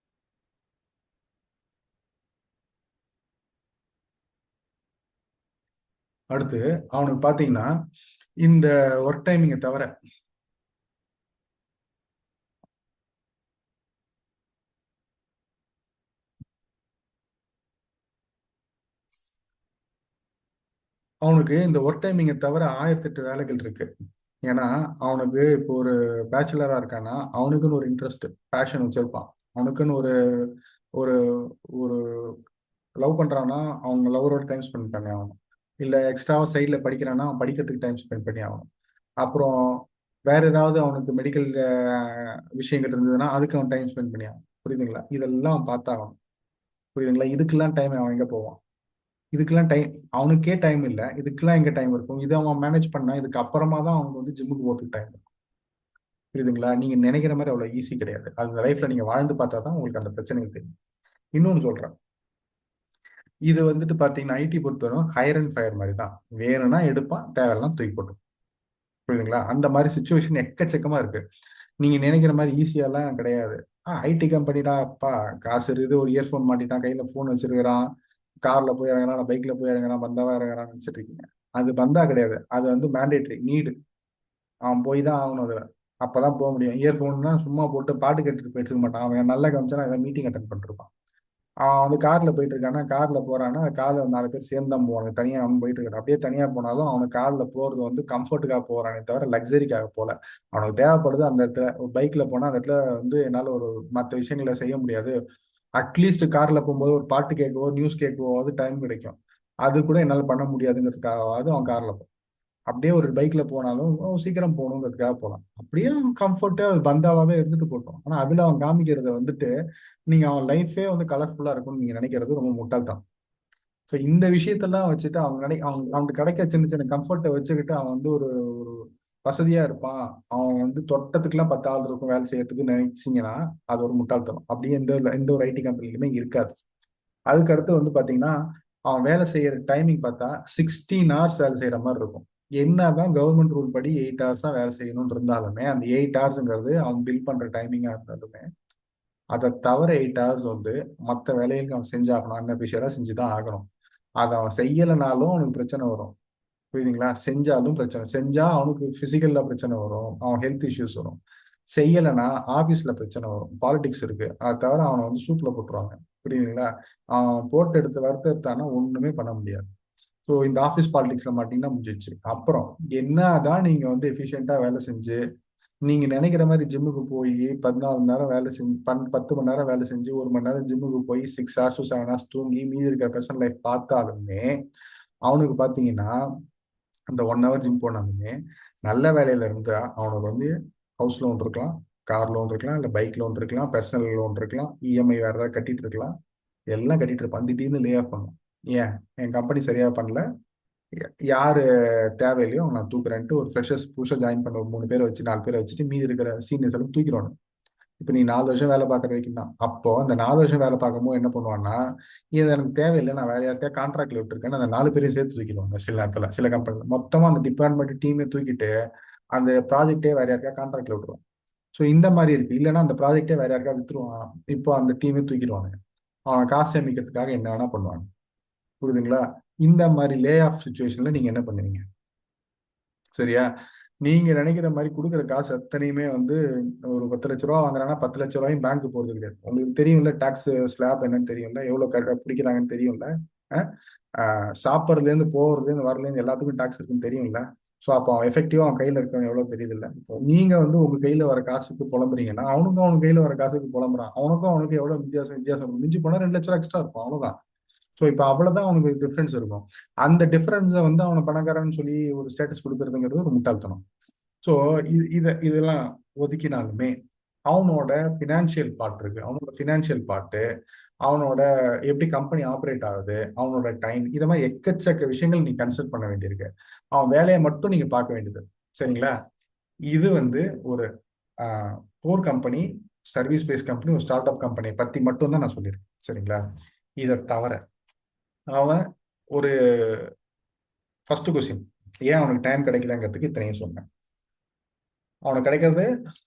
Speaker 1: அடுத்து அவனுக்கு பாத்தீங்கன்னா இந்த ஒர்க் டைமிங்கை தவிர அவனுக்கு இந்த ஒர்க் டைமிங்கை தவிர 1008 வேலைகள் இருக்கு. ஏன்னா அவனுக்கு இப்போ ஒரு பேச்சுலரா இருக்கான்னா அவனுக்குன்னு ஒரு இன்ட்ரெஸ்ட் பேஷன் வச்சிருப்பான். அவனுக்குன்னு ஒரு ஒரு ஒரு லவ் பண்றான்னா அவங்க லவரோட டைம் ஸ்பெண்ட் பண்ணி ஆகணும். இல்லை எக்ஸ்ட்ராவா சைடில் படிக்கிறான்னா அவன் படிக்கிறதுக்கு டைம் ஸ்பெண்ட் பண்ணி ஆகணும். அப்புறம் வேற ஏதாவது அவனுக்கு மெடிக்கல் விஷயங்கள் இருந்ததுன்னா அதுக்கு அவன் டைம் ஸ்பெண்ட் பண்ணி ஆகணும். புரியுதுங்களா? இதெல்லாம் அவன் பார்த்தாகணும். புரியுதுங்களா? இதுக்கெல்லாம் டைம் அவன் எங்க போவான்? இதுக்கெல்லாம் டைம் அவனுக்கே டைம் இல்லை, இதுக்கெல்லாம் எங்க டைம் இருக்கும்? இதை அவன் மேனேஜ் பண்ணா இதுக்கு அப்புறமா தான் அவனுக்கு வந்து ஜிம்முக்கு போகிறதுக்கு டைம் இருக்கும். புரியுதுங்களா? நீங்க நினைக்கிற மாதிரி அவ்வளவு ஈஸி கிடையாது. அந்த லைஃப்ல நீங்க வாழ்ந்து பார்த்தா தான் உங்களுக்கு அந்த பிரச்சனைகள் தெரியும். இன்னொன்னு சொல்றேன். இது வந்துட்டு பாத்தீங்கன்னா ஐடி பொறுத்தவரை ஹையர் அண்ட் ஃபயர் மாதிரி தான். வேணும்னா எடுப்பான், தேவையெல்லாம் தூக்கி போட்டுரும். புரியுதுங்களா? அந்த மாதிரி சுச்சுவேஷன் எக்கச்சக்கமா இருக்கு. நீங்க நினைக்கிற மாதிரி ஈஸியாலாம் கிடையாது. ஐடி கம்பெனிடா அப்பா, காசு இருக்குது, ஒரு இயர்ஃபோன் மாட்டிட்டான், கையில போன் வச்சிருக்கிறான், கார்ல போய் இறங்குறான், பைக்ல போய் இறங்குறான், பந்தாவா இறங்குறான்னு நினைச்சிட்டு இருக்கீங்க. அது பந்தா கிடையாது. அது வந்து மேண்டேட்ரி நீடு. அவன் போய் தான் ஆகணும் அதுல. அப்பதான் போக முடியும். இயர்ஃபோன்னா சும்மா போட்டு பாட்டு கேட்டுட்டு போயிட்டு இருக்க மாட்டான். அவன் நல்லா கவனிச்சானா மீட்டிங் அட்டன் பண்ணிருப்பான். அவன் வந்து கார்ல போயிட்டு இருக்கானா, கார்ல போறான்னா கார்ல 4 பேர் சேர்ந்து தான் போவாங்க. தனியா அவன் போயிட்டு இருக்கான். அப்படியே தனியா போனாலும் அவனுக்கு கார்ல போறது வந்து கம்ஃபர்ட்டுக்காக போறானே தவிர லக்ஸரிக்காக போல. அவனுக்கு தேவைப்படுது அந்த இடத்துல. பைக்ல போனா அந்த இடத்துல வந்து என்னால ஒரு மற்ற விஷயங்களை செய்ய முடியாது. அட்லீஸ்ட் கார்ல போகும்போது ஒரு பாட்டு கேட்கவோ நியூஸ் கேட்கவோ டைம் கிடைக்கும். அது கூட என்னால பண்ண முடியாதுங்கிறதுக்காகவாது அவன் கார்ல போவான். அப்படியே ஒரு பைக்ல போனாலும் சீக்கிரம் போகணுங்கிறதுக்காக போகலாம். அப்படியே அவன் கம்ஃபர்ட்டா பந்தாவாவே இருந்துட்டு போட்டோம். ஆனா அதுல அவன் காமிக்கிறத வந்துட்டு நீங்க அவன் லைஃபே வந்து கலர்ஃபுல்லா இருக்கும்னு நீங்க நினைக்கிறது ரொம்ப முட்டாள்தான். ஸோ இந்த விஷயத்தெல்லாம் வச்சுட்டு அவனுக்கு கிடைக்க சின்ன சின்ன கம்ஃபர்ட்டை வச்சுக்கிட்டு அவன் வந்து ஒரு ஒரு வசதியா இருப்பான். அவன் வந்து தொட்டத்துக்குலாம் 10 ஆள் இருக்கும் வேலை செய்யறதுக்கு நினைச்சீங்கன்னா அது ஒரு முட்டாள்தனம். அப்படியே எந்த ஒரு ஐடி கம்பெனிலுமே இருக்காது. அதுக்கு அடுத்து வந்து பாத்தீங்கன்னா அவன் வேலை செய்யற டைமிங் பார்த்தா 16 hours வேலை செய்யற மாதிரி இருக்கும். என்னதான் கவர்மெண்ட் ரூல் படி 8 ஹவர்ஸ் தான் வேலை செய்யணும்னு இருந்தாலுமே அந்த 8 ஹவர்ஸ்ங்கிறது அவன் பில் பண்ற டைமிங்கா இருந்தாலுமே அதை தவிர 8 ஹவர்ஸ் வந்து மற்ற வேலைகளுக்கு அவன் செஞ்சாகணும், அன்அபிஷியலா செஞ்சுதான் ஆகணும். அதை அவன் செய்யலைனாலும் அவனுக்கு பிரச்சனை வரும். புரியுதுங்களா? செஞ்சாலும் பிரச்சனை, செஞ்சா அவனுக்கு பிசிக்கல்ல பிரச்சனை வரும், அவன் ஹெல்த் இஷ்யூஸ் வரும். செய்யலைன்னா ஆபீஸ்ல பிரச்சனை வரும், பாலிடிக்ஸ் இருக்கு. அதை தவிர அவனை வந்து சூப்ல போட்டுருவாங்க. புரியுதுங்களா? அவன் போட்டு எடுத்து வறுத்து எடுத்தானா ஒண்ணுமே பண்ண முடியாது. ஸோ இந்த ஆஃபீஸ் பாலிடிக்ஸ்ல மாட்டீங்கன்னா முடிஞ்சிச்சு. அப்புறம் என்னதான் நீங்க வந்து எஃபிஷியண்டா வேலை செஞ்சு நீங்க நினைக்கிற மாதிரி ஜிம்முக்கு போய் 14 மணி நேரம் வேலை செஞ்சு 10 மணி நேரம் வேலை செஞ்சு 1 மணி நேரம் ஜிம்முக்கு போய் 6 ஹவர்ஸ் 7 ஹவர்ஸ் தூங்கி மீதி இருக்கிற பர்சனல் லைஃப் பார்த்தாலுமே அவனுக்கு பார்த்தீங்கன்னா அந்த 1 ஹவர் ஜிம் போனாலுமே நல்ல வேலையில இருந்தா அவனுக்கு வந்து ஹவுஸ் லோன் இருக்கலாம், கார் லோன் இருக்கலாம், இல்லை பைக் லோன் இருக்கலாம், பர்சனல் லோன் இருக்கலாம், இஎம்ஐ வேற ஏதாவது கட்டிட்டு இருக்கலாம். எல்லாம் கட்டிட்டு இருப்பான். திடீர்னு லே ஆஃப் பண்ணும். ஏன்? என் கம்பெனி சரியா பண்ணல, யாரு தேவையில்லையோ அவங்க நான் தூக்குறேன்ட்டு ஒரு ஃப்ரெஷர்ஸ் புதுசாக ஜாயின் பண்ண ஒரு 3 பேரை வச்சு 4 பேரை வச்சுட்டு மீதி இருக்கிற சீனியர்ஸ் எல்லாம் தூக்கிடுவாங்க. இப்போ நீ 4 வருஷம் வேலை பார்க்குற வரைக்கும் தான். அப்போ அந்த 4 வருஷம் வேலை பார்க்கும்போது என்ன பண்ணுவான்னா, இது எனக்கு தேவையில்லை, நான் வேற யார்கிட்டயா கான்ட்ராக்ட்ல விட்டுருக்கேன்னு அந்த 4 பேரையும் சேர்த்து தூக்கிடுவாங்க. சில நேரத்தில் சில கம்பெனியில் மொத்தமாக அந்த டிபார்ட்மெண்ட் டீமே தூக்கிட்டு அந்த ப்ராஜெக்டே வேற யாருக்கா கான்ட்ராக்ட்ல விட்டுருவாங்க. ஸோ இந்த மாதிரி இருக்கு. இல்லைன்னா அந்த ப்ராஜெக்டே வேற யாருக்கா வித்துருவான். இப்போ அந்த டீமே தூக்கிடுவாங்க. அவன் காசு சேமிக்கிறதுக்காக என்ன வேணா பண்ணுவாங்க. புரியுதுங்களா? இந்த மாதிரி லே ஆஃப் சுச்சுவேஷன்ல நீங்க என்ன பண்ணுவீங்க? சரியா? நீங்க நினைக்கிற மாதிரி கொடுக்குற காசு அத்தனையுமே வந்து ஒரு 10 லட்ச ரூபா வாங்குறாங்கன்னா 10 லட்ச ரூபாயும் பேங்க் போறது கிடையாது. உங்களுக்கு தெரியும்ல, டாக்ஸ் ஸ்லாப் என்னன்னு தெரியும்ல, எவ்வளவு பிடிக்கிறாங்கன்னு தெரியும்ல. சாப்பிட்றதுல இருந்து போறதுல இருந்து வரல இருந்து எல்லாத்துக்கும் டாக்ஸ் இருக்குன்னு தெரியும்ல. ஸோ அப்போ அவன் எஃபெக்டிவா அவன் கையில இருக்கவன் எவ்வளவு தெரியுது இல்ல. இப்போ நீங்க வந்து உங்க கையில வர காசுக்கு புலம்புறீங்கன்னா அவனுக்கும் அவன் கையில வர காசுக்கு புலம்புறான். அவனுக்கும் அவனுக்கு எவ்வளவு வித்தியாசம் மிஞ்சி போனா 2 லட்ச ரூபா எக்ஸ்ட்ரா இருக்கும், அவ்வளவுதான். ஸோ இப்போ அவ்வளவுதான் அவனுக்கு டிஃபரன்ஸ் இருக்கும். அந்த டிஃபரன்ஸை வந்து அவனை பணக்காரன்னு சொல்லி ஒரு ஸ்டேட்டஸ் கொடுக்கறதுங்கிறது ஒரு முட்டாள்தனம். ஸோ இதெல்லாம் ஒதுக்கினாலுமே அவனோட ஃபினான்ஷியல் பார்ட் இருக்கு. அவனோட ஃபினான்ஷியல் பார்ட்டு, அவனோட எப்படி கம்பெனி ஆப்ரேட் ஆகுது, அவனோட டைம், இத மாதிரி எக்கச்சக்க விஷயங்கள் நீ கன்சிடர் பண்ண வேண்டியிருக்கு. அவன் வேலையை மட்டும் நீங்க பார்க்க வேண்டியது. சரிங்களா? இது வந்து ஒரு core company, service based company, ஒரு ஸ்டார்ட் அப் கம்பெனி பத்தி மட்டும் தான் நான் சொல்லியிருக்கேன். சரிங்களா? இதை தவிர அவன் ஒரு ஃபர்ஸ்ட் கொஸ்டின், ஏன் அவனுக்கு டைம் கிடைக்கலங்கிறதுக்கு இத்தனையும் சொன்னேன். அவனுக்கு கிடைக்கிறது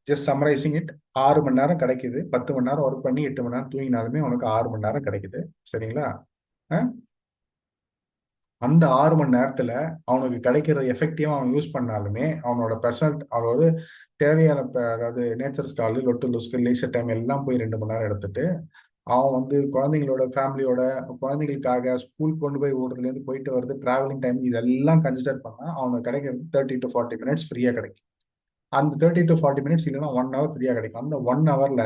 Speaker 1: ஜஸ்ட் சம்மரைசிங் இட், 6 மணி நேரம் கிடைக்குது. 10 மணி நேரம் ஒர்க் பண்ணி 8 மணி நேரம் தூங்கினாலுமே அவனுக்கு 6 மணி நேரம் கிடைக்குது. சரிங்களா? அந்த 6 மணி நேரத்துல அவனுக்கு கிடைக்கிறத எஃபெக்டிவா அவன் யூஸ் பண்ணாலுமே அவனோட பர்சனல், அதாவது தேவையான அதாவது நேச்சர் ஸ்டாலு, லொட்டு லுஸ்கு, லீஷர் டைம் எல்லாம் போய் 2 மணி நேரம் எடுத்துட்டு அவன் வந்து குழந்தைங்களோட ஃபேமிலியோட, குழந்தைங்களுக்காக ஸ்கூல் கொண்டு போய் ஓடுறதுலேருந்து போயிட்டு வருது, டிராவலிங் டைம், இதெல்லாம் கன்சிடர் பண்ணா அவனுக்கு கிடைக்கிறது 30 to 40 மினிட்ஸ் ஃப்ரீயா கிடைக்கும். அந்த 30 to 40 மினிட்ஸ் இல்லைன்னா 1 ஹவர் ஃப்ரீயா கிடைக்கும். அந்த 1 ஹவர்ல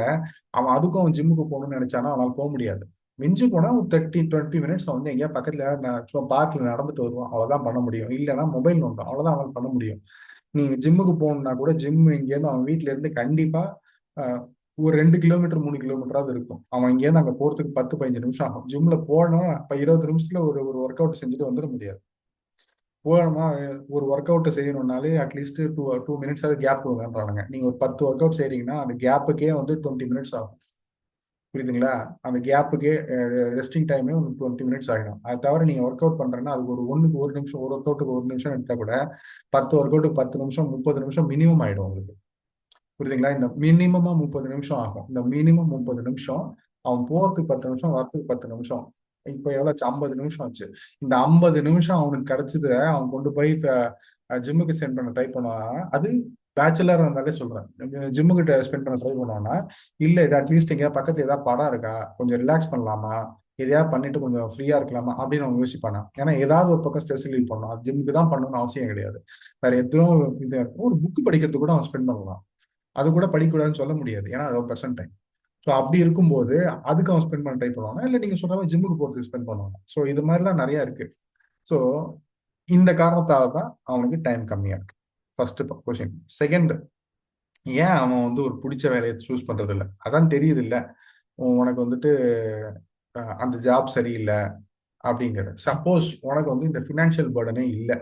Speaker 1: அவன் அதுக்கும் அவன் ஜிம்முக்கு போகணும்னு நினைச்சானா அவனால் போக முடியாது. மிஞ்சி போனா ஒரு 30 to 20 மினிட்ஸ் வந்து எங்கேயா பக்கத்துல சும்மா பார்க்ல நடந்துட்டு வருவான், அவ்வளவுதான் பண்ண முடியும். இல்லைன்னா மொபைல் நோண்டும், அவ்வளவுதான் அவன் பண்ண முடியும். நீங்க ஜிம்முக்கு போகணும்னா கூட ஜிம் இங்கேருந்து அவன் வீட்டுல இருந்து கண்டிப்பா ஒரு 2 கிலோமீட்டர் 3 கிலோமீட்டராவது இருக்கும். அவன் இங்கேருந்து அங்க போறதுக்கு 10-15 நிமிஷம் ஆகும். ஜிம்ல போனோம் இப்ப 20 நிமிஷத்துல ஒரு ஒரு ஒர்க் அவுட் செஞ்சுட்டு வந்துட முடியாது. போகணுமா, ஒரு ஒர்க் அவுட் செய்யணும்னாலே அட்லீஸ்ட் 2 மினிட்ஸ் அது கேப் கொடுங்கன்றானுங்க. நீங்க ஒரு 10 ஒர்க் அவுட் செய்றீங்கன்னா அந்த கேப்புக்கே வந்து 20 மினிட்ஸ் ஆகும். புரியுதுங்களா? அந்த கேப்புக்கே ரெஸ்டிங் டைமே உங்களுக்கு 20 மினிட்ஸ் ஆகிடும். அது தவிர நீங்க ஒர்க் அவுட் பண்றேன்னா அதுக்கு ஒரு ஒண்ணுக்கு 1 நிமிஷம், ஒரு ஒர்க் அவுட்டுக்கு 1 நிமிஷம் எடுத்தா கூட 10 ஒர்க் அவுட்டுக்கு 10 நிமிஷம், 30 நிமிஷம் மினிமம் ஆயிடும் உங்களுக்கு. புரியுதுங்களா? இந்த மினிமமா 30 நிமிஷம் ஆகும். இந்த மினிமம் 30 நிமிஷம் அவன் போறதுக்கு 10 நிமிஷம், வரத்துக்கு 10 நிமிஷம், இப்போ எவ்வளவு 50 நிமிஷம் ஆச்சு. இந்த 50 நிமிஷம் அவனுக்கு கிடைச்சது அவன் கொண்டு போய் ஜிம்முக்கு ஸ்பெண்ட் பண்ண ட்ரை பண்ணுவான். அது பேச்சுலர் இருந்தாலே சொல்றேன். ஜிம்முக்கு ஸ்பெண்ட் பண்ண ட்ரை பண்ணுவான்னா இல்ல இது அட்லீஸ்ட் எங்கேயாவது பக்கத்துல ஏதாவது படம் இருக்கா, கொஞ்சம் ரிலாக்ஸ் பண்ணலாமா, எதையாவது பண்ணிட்டு கொஞ்சம் ஃப்ரீயா இருக்கலாமா அப்படின்னு அவன் யோசிப்பானா. ஏன்னா ஏதாவது ஒரு பக்கம் ஸ்ட்ரெஸ் ரிலீவ் பண்ணணும். அது ஜிம்முக்கு தான் பண்ணணும்னு அவசியம் கிடையாது. வேற எத்தனோ இது ஒரு புக் படிக்கிறது கூட அவன் ஸ்பெண்ட் பண்ணலாம். அது கூட படிக்கக்கூடாதுன்னு சொல்ல முடியாது, ஏன்னா அது பர்சன்ட் டைம். ஸோ அப்படி இருக்கும்போது அதுக்கு அவன் ஸ்பெண்ட் பண்ண ட்ரை பண்ணுவாங்க. இல்லை நீங்க சொல்ற மாதிரி ஜிம்முக்கு போறதுக்கு ஸ்பெண்ட் பண்ணுவாங்க. ஸோ இது மாதிரிலாம் நிறைய இருக்கு. ஸோ இந்த காரணத்தால தான் அவனுக்கு டைம் கம்மியா இருக்கு. First question. செகண்ட், ஏன் அவன் வந்து ஒரு பிடிச்ச வேலையை சூஸ் பண்றது இல்லை? அதான் தெரியுது இல்ல உனக்கு வந்துட்டு அந்த ஜாப் சரியில்லை அப்படிங்கிறது. சப்போஸ் உனக்கு வந்து இந்த ஃபினான்ஷியல் பர்டனே இல்லை,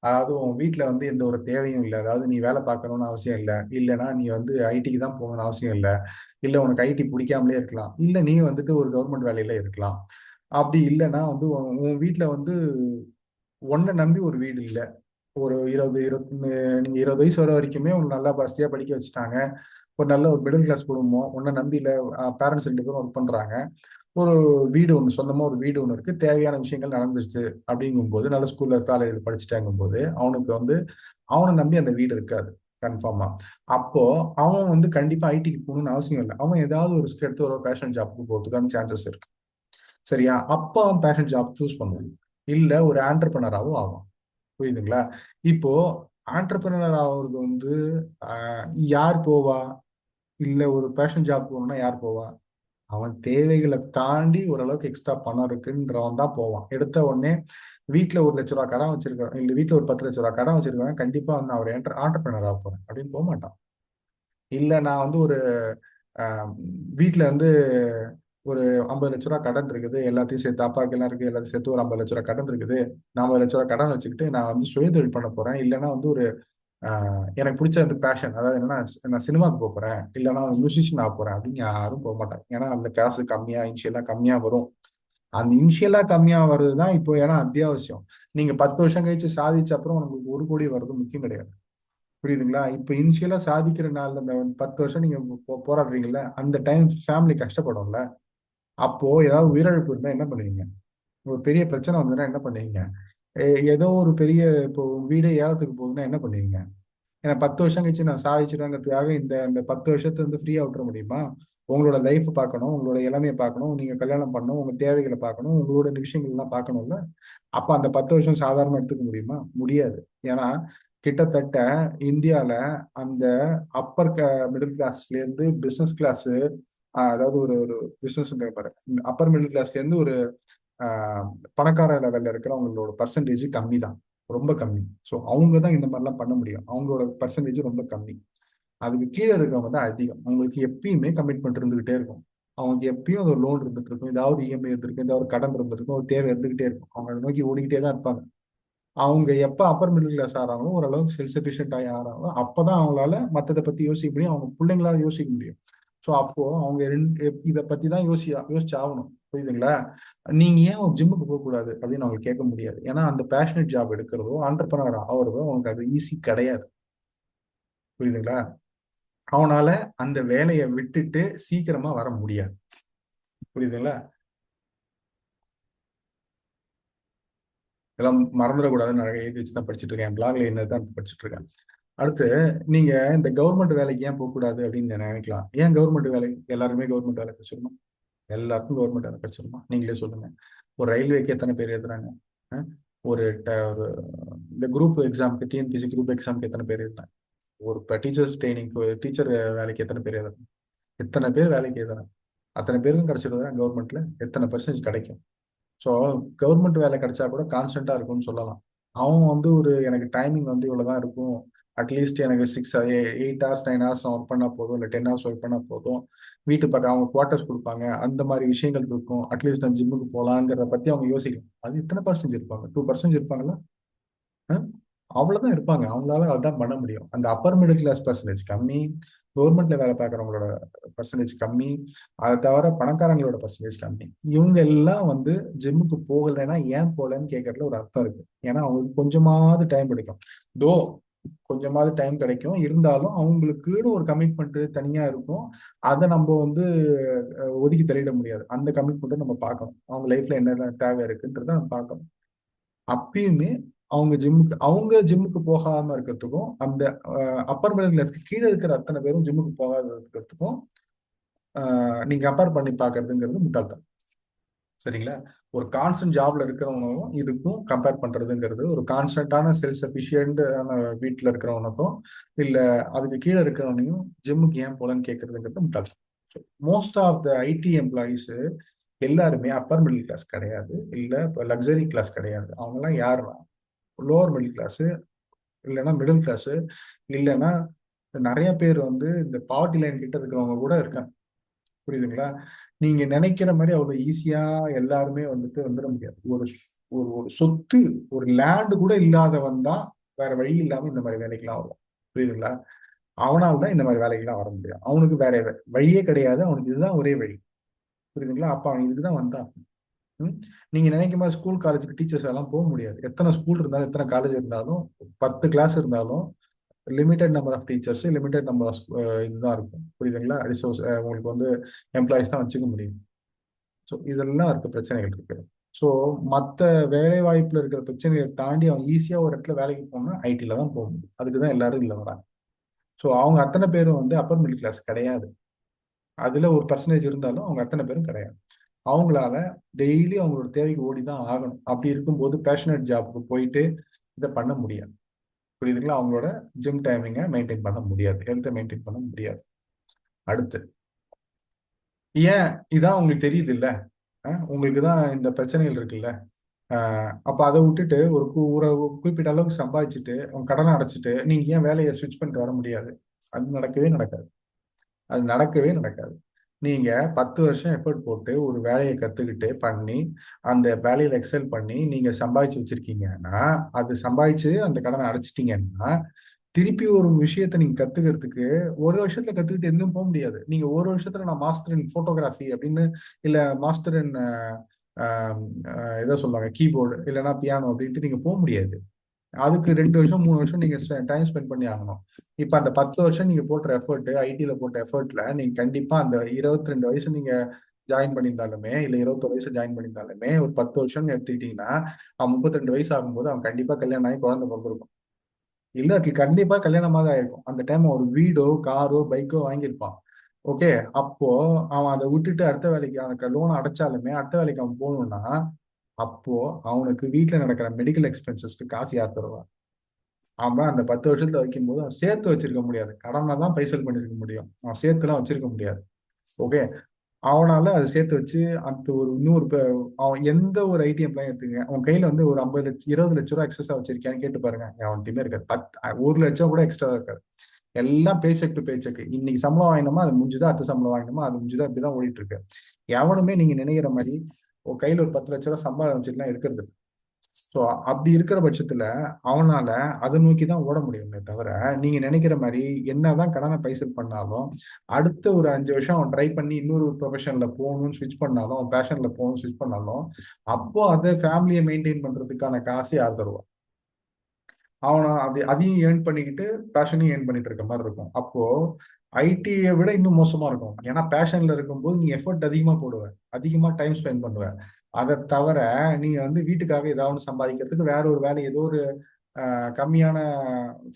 Speaker 1: அதாவது உன் வீட்டில் வந்து எந்த ஒரு தேவையும் இல்லை, அதாவது நீ வேலை பார்க்கணும்னு அவசியம் இல்லை, இல்லைன்னா நீ வந்து ஐடிக்கு தான் போகணும்னு அவசியம் இல்லை, இல்லை உனக்கு ஐடி பிடிக்காமலே இருக்கலாம், இல்லை நீ வந்துட்டு ஒரு கவர்மெண்ட் வேலையில இருக்கலாம். அப்படி இல்லைன்னா வந்து உன் வீட்டில் வந்து உன்னை நம்பி ஒரு வீடு இல்லை, ஒரு 20 வயசு வர வரைக்குமே உன்னை நல்லா வசதியா படிக்க வச்சுட்டாங்க. ஒரு நல்ல ஒரு மிடில் கிளாஸ் குடும்பம், உன்னை நம்பி இல்ல, பேரண்ட்ஸ் 2 பேரும் ஒர்க் பண்றாங்க. ஒரு வீடு ஒன்று, சொந்தமா ஒரு வீடு ஒன்று இருக்கு, தேவையான விஷயங்கள் நடந்துருச்சு அப்படிங்கும்போது, நல்ல ஸ்கூல்ல காலேஜில் படிச்சுட்டாங்கும்போது அவனுக்கு வந்து அவனை நம்பி அந்த வீடு இருக்காது கன்ஃபார்மா. அப்போ அவன் வந்து கண்டிப்பா ஐடிக்கு போகணும்னு அவசியம் இல்லை. அவன் ஏதாவது ஒரு ரிஸ்க் எடுத்து ஒரு பேஷன் ஜாப்க்கு போறதுக்கான சான்சஸ் இருக்கு. சரியா? அப்போ அவன் பேஷன் ஜாப் சூஸ் பண்ணுவான். இல்ல ஒரு ஆண்டர்பிரினராகவும் ஆவான். புரியுதுங்களா? இப்போ ஆண்டர்பிரினர் ஆகுறது வந்து ஆஹ், யார் போவா? இல்ல ஒரு பேஷன் ஜாப் போகணும்னா யார் போவா? அவன் தேவைகளை தாண்டி ஓரளவுக்கு எக்ஸ்ட்ரா பணம் இருக்குன்றவன் தான் போவான். எடுத்த உடனே வீட்டுல 1 லட்ச ரூபா கடன் வச்சிருக்கான், இல்ல வீட்டுல ஒரு 10 லட்ச ரூபா கடன் வச்சிருக்காங்க, கண்டிப்பா வந்து அவர் ஆண்டர்பிரினர் ஆக போறேன் அப்படின்னு போக மாட்டான். இல்ல நான் வந்து ஒரு ஆஹ், வீட்டுல வந்து ஒரு 50 லட்ச ரூபா கடன் இருக்குது, எல்லாத்தையும் சேர்த்து அப்பாவுக்கு எல்லாம் இருக்கு, எல்லாத்தையும் சேர்த்து ஒரு 50 லட்ச ரூபா கடன் இருக்குது, நான் 50 லட்ச ரூபா கடன் வச்சுக்கிட்டு நான் வந்து சுயதொழில் பண்ண போறேன், இல்லைன்னா வந்து ஒரு எனக்கு பிடிச்ச அந்த பேஷன், அதாவது என்னன்னா நான் சினிமாக்கு போக போறேன், இல்லைன்னா மியூசிஷியன் ஆக போறேன் அப்படின்னு யாரும் போக மாட்டாங்க. ஏன்னா அந்த காசு கம்மியா, இனிஷியலா கம்மியா வரும். அந்த இனிஷியலா கம்மியா வர்றதுதான் இப்போ ஏன்னா அத்தியாவசியம். நீங்க 10 வருஷம் கழிச்சு சாதிச்ச அப்புறம் உங்களுக்கு 1 கோடி வர்றது முக்கியம் கிடையாது. புரியுதுங்களா? இப்ப இனிஷியலா சாதிக்கிற நாள்ல இந்த 10 வருஷம் நீங்க போராடுறீங்கல்ல, அந்த டைம் ஃபேமிலி கஷ்டப்படும்ல. அப்போ ஏதாவது உயிரிழப்பு இருந்தா என்ன பண்ணுவீங்க? ஒரு பெரிய பிரச்சனை வந்ததுன்னா என்ன பண்ணுவீங்க? ஏதோ ஒரு பெரிய, இப்போ வீடே ஏலத்துக்கு போகுதுன்னா என்ன பண்ணுவீங்க? ஏன்னா 10 வருஷம் கழிச்சு நான் சாதிச்சிருவேங்கிறதுக்காக இந்த இந்த 10 வருஷத்தை வந்து ஃப்ரீயா விட்டுற முடியுமா? உங்களோட லைஃப் பார்க்கணும், உங்களோட இளமையை பார்க்கணும், நீங்க கல்யாணம் பண்ணணும், உங்க தேவைகளை பார்க்கணும், உங்களோட விஷயங்கள் எல்லாம் பார்க்கணும்ல. அப்ப அந்த 10 வருஷம் சாதாரணமா எடுத்துக்க முடியுமா? முடியாது. ஏன்னா கிட்டத்தட்ட இந்தியால அந்த அப்பர் மிடில் கிளாஸ்ல இருந்து பிசினஸ் கிளாஸ், அதாவது ஒரு ஒரு பிசினஸ் பாரு, அப்பர் மிடில் கிளாஸ்ல இருந்து ஒரு ஆஹ், பணக்கார லெவல்ல இருக்கிறவங்களோட பர்சன்டேஜ் கம்மி தான், ரொம்ப கம்மி. ஸோ அவங்க தான் இந்த மாதிரிலாம் பண்ண முடியும், அவங்களோட பர்சன்டேஜ் ரொம்ப கம்மி. அதுக்கு கீழே இருக்கவங்க தான் அதிகம். அவங்களுக்கு எப்பயுமே கமிட்மெண்ட் இருந்துகிட்டே இருக்கும். அவங்களுக்கு எப்பயும் ஒரு லோன் இருந்துட்டு இருக்கும், ஏதாவது இஎம்ஐ இருந்திருக்கும், ஏதாவது கடன் இருந்திருக்கும், ஒரு தேவை இருந்துகிட்டே இருக்கும், அவங்க அதை நோக்கி ஓடிக்கிட்டே தான் இருப்பாங்க. அவங்க எப்ப அப்பர் மிடில் கிளாஸ் ஆறாங்களோ, ஓரளவுக்கு செல்ஃப் சஃபிஷியன்ட் ஆகி ஆறாங்களோ, அப்பதான் அவங்களால மத்ததை பத்தி யோசிக்க முடியும், அவங்க பிள்ளைங்களால யோசிக்க முடியும். ஸோ அப்போ அவங்க இதை பத்தி தான் யோசிச்சு ஆகணும். புரியுதுங்களா? நீங்க ஏன் ஒரு ஜிம்முக்கு போக கூடாது அப்படின்னு அவங்க கேட்க முடியாது. ஏன்னா அந்த பேஷனட் ஜாப் எடுக்கிறதோ ஆண்டர்பனர் ஆகிறதோ அவங்களுக்கு அது ஈஸி கிடையாது. புரியுதுங்களா? அவனால அந்த வேலையை விட்டுட்டு சீக்கிரமா வர முடியாது. புரியுதுங்களா? இதெல்லாம் மறந்துடக்கூடாதுன்னு நிறைய எழுதி வச்சு தான் படிச்சுட்டு இருக்கேன், பிளாக்ல என்னதான் படிச்சுட்டு இருக்கேன். அடுத்து, நீங்க இந்த கவர்மெண்ட் வேலைக்கு ஏன் போகக்கூடாது அப்படின்னு நினைக்கலாம். ஏன் கவர்மெண்ட் வேலை எல்லாருமே கவர்மெண்ட் வேலை கிடைச்சிருமா? எல்லாருக்கும் கவர்மெண்ட் வேலை கிடைச்சிருமா? நீங்களே சொல்லுங்க. ஒரு ரயில்வேக்கு எத்தனை பேர் எழுதுறாங்க? அஹ் ஒரு இந்த குரூப் எக்ஸாமுக்கு, டிஎன்பிசி குரூப் எக்ஸாமுக்கு எத்தனை பேர் எழுதுறாங்க? ஒரு டீச்சர்ஸ் ட்ரைனிங்க்கு, டீச்சர் வேலைக்கு எத்தனை பேர் எழுதுறாங்க? எத்தனை பேர் வேலைக்கு எழுதுறாங்க? அத்தனை பேருக்கும் கிடைச்சிருந்தா கவர்மெண்ட்ல எத்தனை பெர்சன்டேஜ் கிடைக்கும்? ஸோ கவர்மெண்ட் வேலை கிடைச்சா கூட கான்ஸ்டன்டா இருக்கும்னு சொல்லலாம். அவன் வந்து ஒரு எனக்கு டைமிங் வந்து இவ்வளவுதான் இருக்கும், அட்லீஸ்ட் எனக்கு 8 ஹவர்ஸ் 9 ஹவர்ஸ் ஒர்க் பண்ணா போதும், இல்லை 10 ஹவர்ஸ் ஒர்க் பண்ணா போதும், வீட்டு பக்கம் அவங்க குவார்ட்டர்ஸ் கொடுப்பாங்க, அந்த மாதிரி விஷயங்கள் இருக்கும், அட்லீஸ்ட் நான் ஜிம்முக்கு போகலாங்கிறத பத்தி அவங்க யோசிக்கலாம். அது இத்தனை பர்சன்டேஜ் இருப்பாங்க, 2% இருப்பாங்களா? அஹ் அவ்வளவுதான் இருப்பாங்க. அவங்களால அதான் பண்ண முடியும். அந்த அப்பர் மிடில் கிளாஸ் பர்சன்டேஜ் கம்மி, கவர்மெண்ட்ல வேலை பார்க்குறவங்களோட பர்சன்டேஜ் கம்மி, அதை தவிர பணக்காரங்களோட பர்சன்டேஜ் கம்மி. இவங்க எல்லாம் வந்து ஜிம்முக்கு போகலைன்னா ஏன் போகலன்னு கேட்கறதுல ஒரு அர்த்தம் இருக்கு. ஏன்னா அவங்களுக்கு கொஞ்சமாவது டைம் கிடைக்கும். தோ கொஞ்சமாவது டைம் கிடைக்கும், இருந்தாலும் அவங்களுக்குன்னு ஒரு கமிட்மெண்ட் தனியா இருக்கும். அதை நம்ம வந்து ஒதுக்கி தள்ளிட முடியாது. அந்த கமிட்மெண்ட்டை நம்ம பார்க்கணும், அவங்க லைஃப்ல என்ன தேவை இருக்குன்றத நம்ம பார்க்கணும். அப்பயுமே அவங்க ஜிம்முக்கு போகாம இருக்கிறதுக்கும், அந்த அப்பர் மிடில் கிளாஸ்க்கு கீழே இருக்கிற அத்தனை பேரும் ஜிம்முக்கு போகாத இருக்கிறதுக்கும் நீங்க கம்பேர் பண்ணி பார்க்கறதுங்கிறது முட்டாள்தான். சரிங்களா? ஒரு கான்ஸ்டன்ட் ஜாப்ல இருக்கிறவனும் இதுக்கும் கம்பேர் பண்றதுங்கிறது, ஒரு கான்ஸ்டன்டான செல்ஃப் சஃபிஷியன்டான வீட்டில் இருக்கிறவனுக்கும், இல்ல அதுக்கு கீழே இருக்கிறவனையும் ஜிம்முக்கு ஏன் போலன்னு கேட்கறதுங்கிறது முட்டாள்தான். Most of the IT employees எல்லாருமே அப்பர் மிடில் கிளாஸ் கிடையாது, இல்ல லக்ஸரி கிளாஸ் கிடையாது. அவங்கெல்லாம் யாருன்னா லோவர் மிடில் கிளாஸ், இல்லைன்னா மிடில் கிளாஸ், இல்லைன்னா நிறைய பேர் வந்து இந்த பாவர்ட்டி லைன் கிட்ட இருக்கிறவங்க கூட இருக்காங்க. புரியுதுங்களா? நீங்க நினைக்கிற மாதிரி அவ்வளவு ஈஸியா எல்லாருமே வந்துட்டு வந்துட முடியாது. ஒரு ஒரு சொத்து, ஒரு லேண்டு கூட இல்லாதவன் தான் வேற வழி இல்லாம இந்த மாதிரி வேலைக்கெல்லாம் வரும். புரியுதுங்களா? அவனால் தான் இந்த மாதிரி வேலைக்கெல்லாம் வர முடியும். அவனுக்கு வேற வழியே கிடையாது, அவனுக்கு இதுதான் ஒரே வழி. புரியுதுங்களா? அப்ப அவன் இதுக்கு தான் வந்தான். நீங்க நினைக்கும் மாதிரி ஸ்கூல் காலேஜுக்கு டீச்சர்ஸ் எல்லாம் போக முடியாது. எத்தனை ஸ்கூல் இருந்தாலும் எத்தனை காலேஜ் இருந்தாலும் 10 கிளாஸ் இருந்தாலும் limited number of teachers, limited number of இதுதான் இருக்கும். புரியுதுங்களா? ரிசோர்ஸ் உங்களுக்கு வந்து எம்ப்ளாயிஸ் தான் வச்சுக்க முடியும். ஸோ இதெல்லாம் இருக்க பிரச்சனைகள் இருக்கு. ஸோ மற்ற வேலை வாய்ப்புல இருக்கிற பிரச்சனைகளை தாண்டி அவன் ஈஸியா ஒரு இடத்துல வேலைக்கு போகணும்னா ஐடில தான் போக முடியும். அதுக்கு தான் எல்லாரும் இல்லை வராங்க. ஸோ அவங்க அத்தனை பேரும் வந்து அப்பர் மிடில் கிளாஸ் கிடையாது. அதுல ஒரு பர்சன்டேஜ் இருந்தாலும் அவங்க அத்தனை பேரும் கிடையாது. அவங்களால டெய்லி அவங்களோட தேவைக்கு ஓடி தான் ஆகணும். அப்படி இருக்கும்போது பேஷனட் ஜாபுக்கு போயிட்டு இதை பண்ண முடியாது. புரியுதுங்களா? அவங்களோட ஜிம் டைமிங்கை மெயின்டைன் பண்ண முடியாது, ஹெல்த்தை மெயின்டைன் பண்ண முடியாது. அடுத்து ஏன் இதான் உங்களுக்கு தெரியுது இல்ல, உங்களுக்கு தான் இந்த பிரச்சனைகள் இருக்குல்ல. அப்ப அதை விட்டுட்டு ஒரு குறிப்பிட்ட அளவுக்கு சம்பாதிச்சுட்டு உங்க கடனை அடைச்சிட்டு நீங்க ஏன் வேலையை ஸ்விட்ச் பண்ணிட்டு வர முடியாது? அது நடக்கவே நடக்காது. அது நடக்கவே நடக்காது. நீங்க 10 வருஷம் எஃபர்ட் போட்டு ஒரு வேலையை கத்துக்கிட்டு பண்ணி அந்த வேலையில எக்ஸல் பண்ணி நீங்க சம்பாதிச்சு வச்சிருக்கீங்கன்னா, அது சம்பாதிச்சு அந்த கடனை அடைச்சிட்டீங்கன்னா, திருப்பி ஒரு விஷயத்தை நீங்க கத்துக்கிறதுக்கு ஒரு வருஷத்துல கத்துக்கிட்டு எதுவும் போக முடியாது. நீங்க ஒரு வருஷத்துல நான் மாஸ்டர் இன் போட்டோகிராஃபி அப்படின்னு, இல்ல மாஸ்டர் இன் ஏதோ சொல்லுவாங்க கீபோர்டு இல்லைன்னா பியானோ அப்படின்ட்டு நீங்க போக முடியாது. அதுக்கு 2 வருஷம் 3 வருஷம் நீங்க டைம் ஸ்பெண்ட் பண்ணி ஆகணும். இப்ப அந்த 10 வருஷம் நீங்க போட்ட எஃபர்ட், ஐடில போட்ட எஃபர்ட்ல நீங்க கண்டிப்பா அந்த 22 வயசு நீங்க ஜாயின் பண்ணியிருந்தாலுமே, இல்ல 21 வயசு ஜாயின் பண்ணியிருந்தாலுமே, ஒரு 10 வருஷம் எடுத்துக்கிட்டீங்கன்னா, அவன் 32 வயசு ஆகும்போது அவன் கண்டிப்பா கல்யாணம் ஆகி குழந்தை பிறந்திருக்கும். இல்ல கண்டிப்பா கல்யாணமாக ஆயிருக்கும். அந்த டைம் ஒரு வீடோ காரோ பைக்கோ வாங்கியிருப்பான். ஓகே. அப்போ அவன் அதை விட்டுட்டு அடுத்த வேலைக்கு அவனுக்கு லோன் அடைச்சாலுமே அடுத்த வேலைக்கு அவன் போகணும்னா, அப்போ அவனுக்கு வீட்டுல நடக்கிற மெடிக்கல் எக்ஸ்பென்சஸ்க்கு காசு யார் தருவா? அவன் அந்த 10 வருஷத்துல வைக்கும்போது அவன் சேர்த்து வச்சிருக்க முடியாது. கடனை தான் பைசல் பண்ணிருக்க முடியும். அவன் சேர்த்துலாம் வச்சிருக்க முடியாது. ஓகே. அவனால அதை சேர்த்து வச்சு அந்த ஒரு இன்னொரு அவன் எந்த ஒரு ஐடி எம்ப்ளாயும் எடுத்துங்க, அவன் கையில வந்து ஒரு 50 லட்சம் 20 லட்ச ரூபா எக்ஸஸா வச்சிருக்கான்னு கேட்டு பாருங்க. அவன்கிட்டயுமே இருக்காது. 1 லட்சம் கூட எக்ஸ்ட்ரா இருக்காது. எல்லாம் pay check to pay check. இன்னைக்கு சம்பளம் வாங்கினோமா அது முடிஞ்சுதா, அடுத்த சம்பளம் வாங்கினோமா அது முடிஞ்சுதா, இப்படிதான் ஓடிட்டு இருக்கு. எவனுமே நீங்க நினைக்கிற மாதிரி உன் கையில ஒரு 10 லட்ச ரூபா சம்பாதம் வச்சுட்டுலாம் இருக்கிறது. ஸோ அப்படி இருக்கிற பட்சத்துல அவனால அதை நோக்கி தான் ஓட முடியுமே தவிர, நீங்க நினைக்கிற மாதிரி என்னதான் கடனை பைசல் பண்ணாலும் அடுத்த ஒரு 5 வருஷம் அவன் ட்ரை பண்ணி இன்னொரு ப்ரொஃபஷன்ல போகணும்னு ஸ்விட்ச் பண்ணாலும், அவன் பேஷன்ல போகணும்னு ஸ்விட்ச் பண்ணாலும், அப்போ அதை ஃபேமிலியை மெயின்டைன் பண்றதுக்கான காசு யார் தருவா? அவனை அதையும் ஏர்ன் பண்ணிக்கிட்டு பேஷனையும் ஏர்ன் பண்ணிட்டு இருக்க மாதிரி இருக்கும். அப்போ ஐடியை விட இன்னும் மோசமா இருக்கும். ஏன்னா பேஷன்ல இருக்கும்போது நீ எஃபர்ட் அதிகமா போடுவ, அதிகமா டைம் ஸ்பெண்ட் பண்ணுவ. அதை தவிர நீ வந்து வீட்டுக்காக ஏதாவது சம்பாதிக்கிறதுக்கு வேற ஒரு வேலை, ஏதோ ஒரு கம்மியான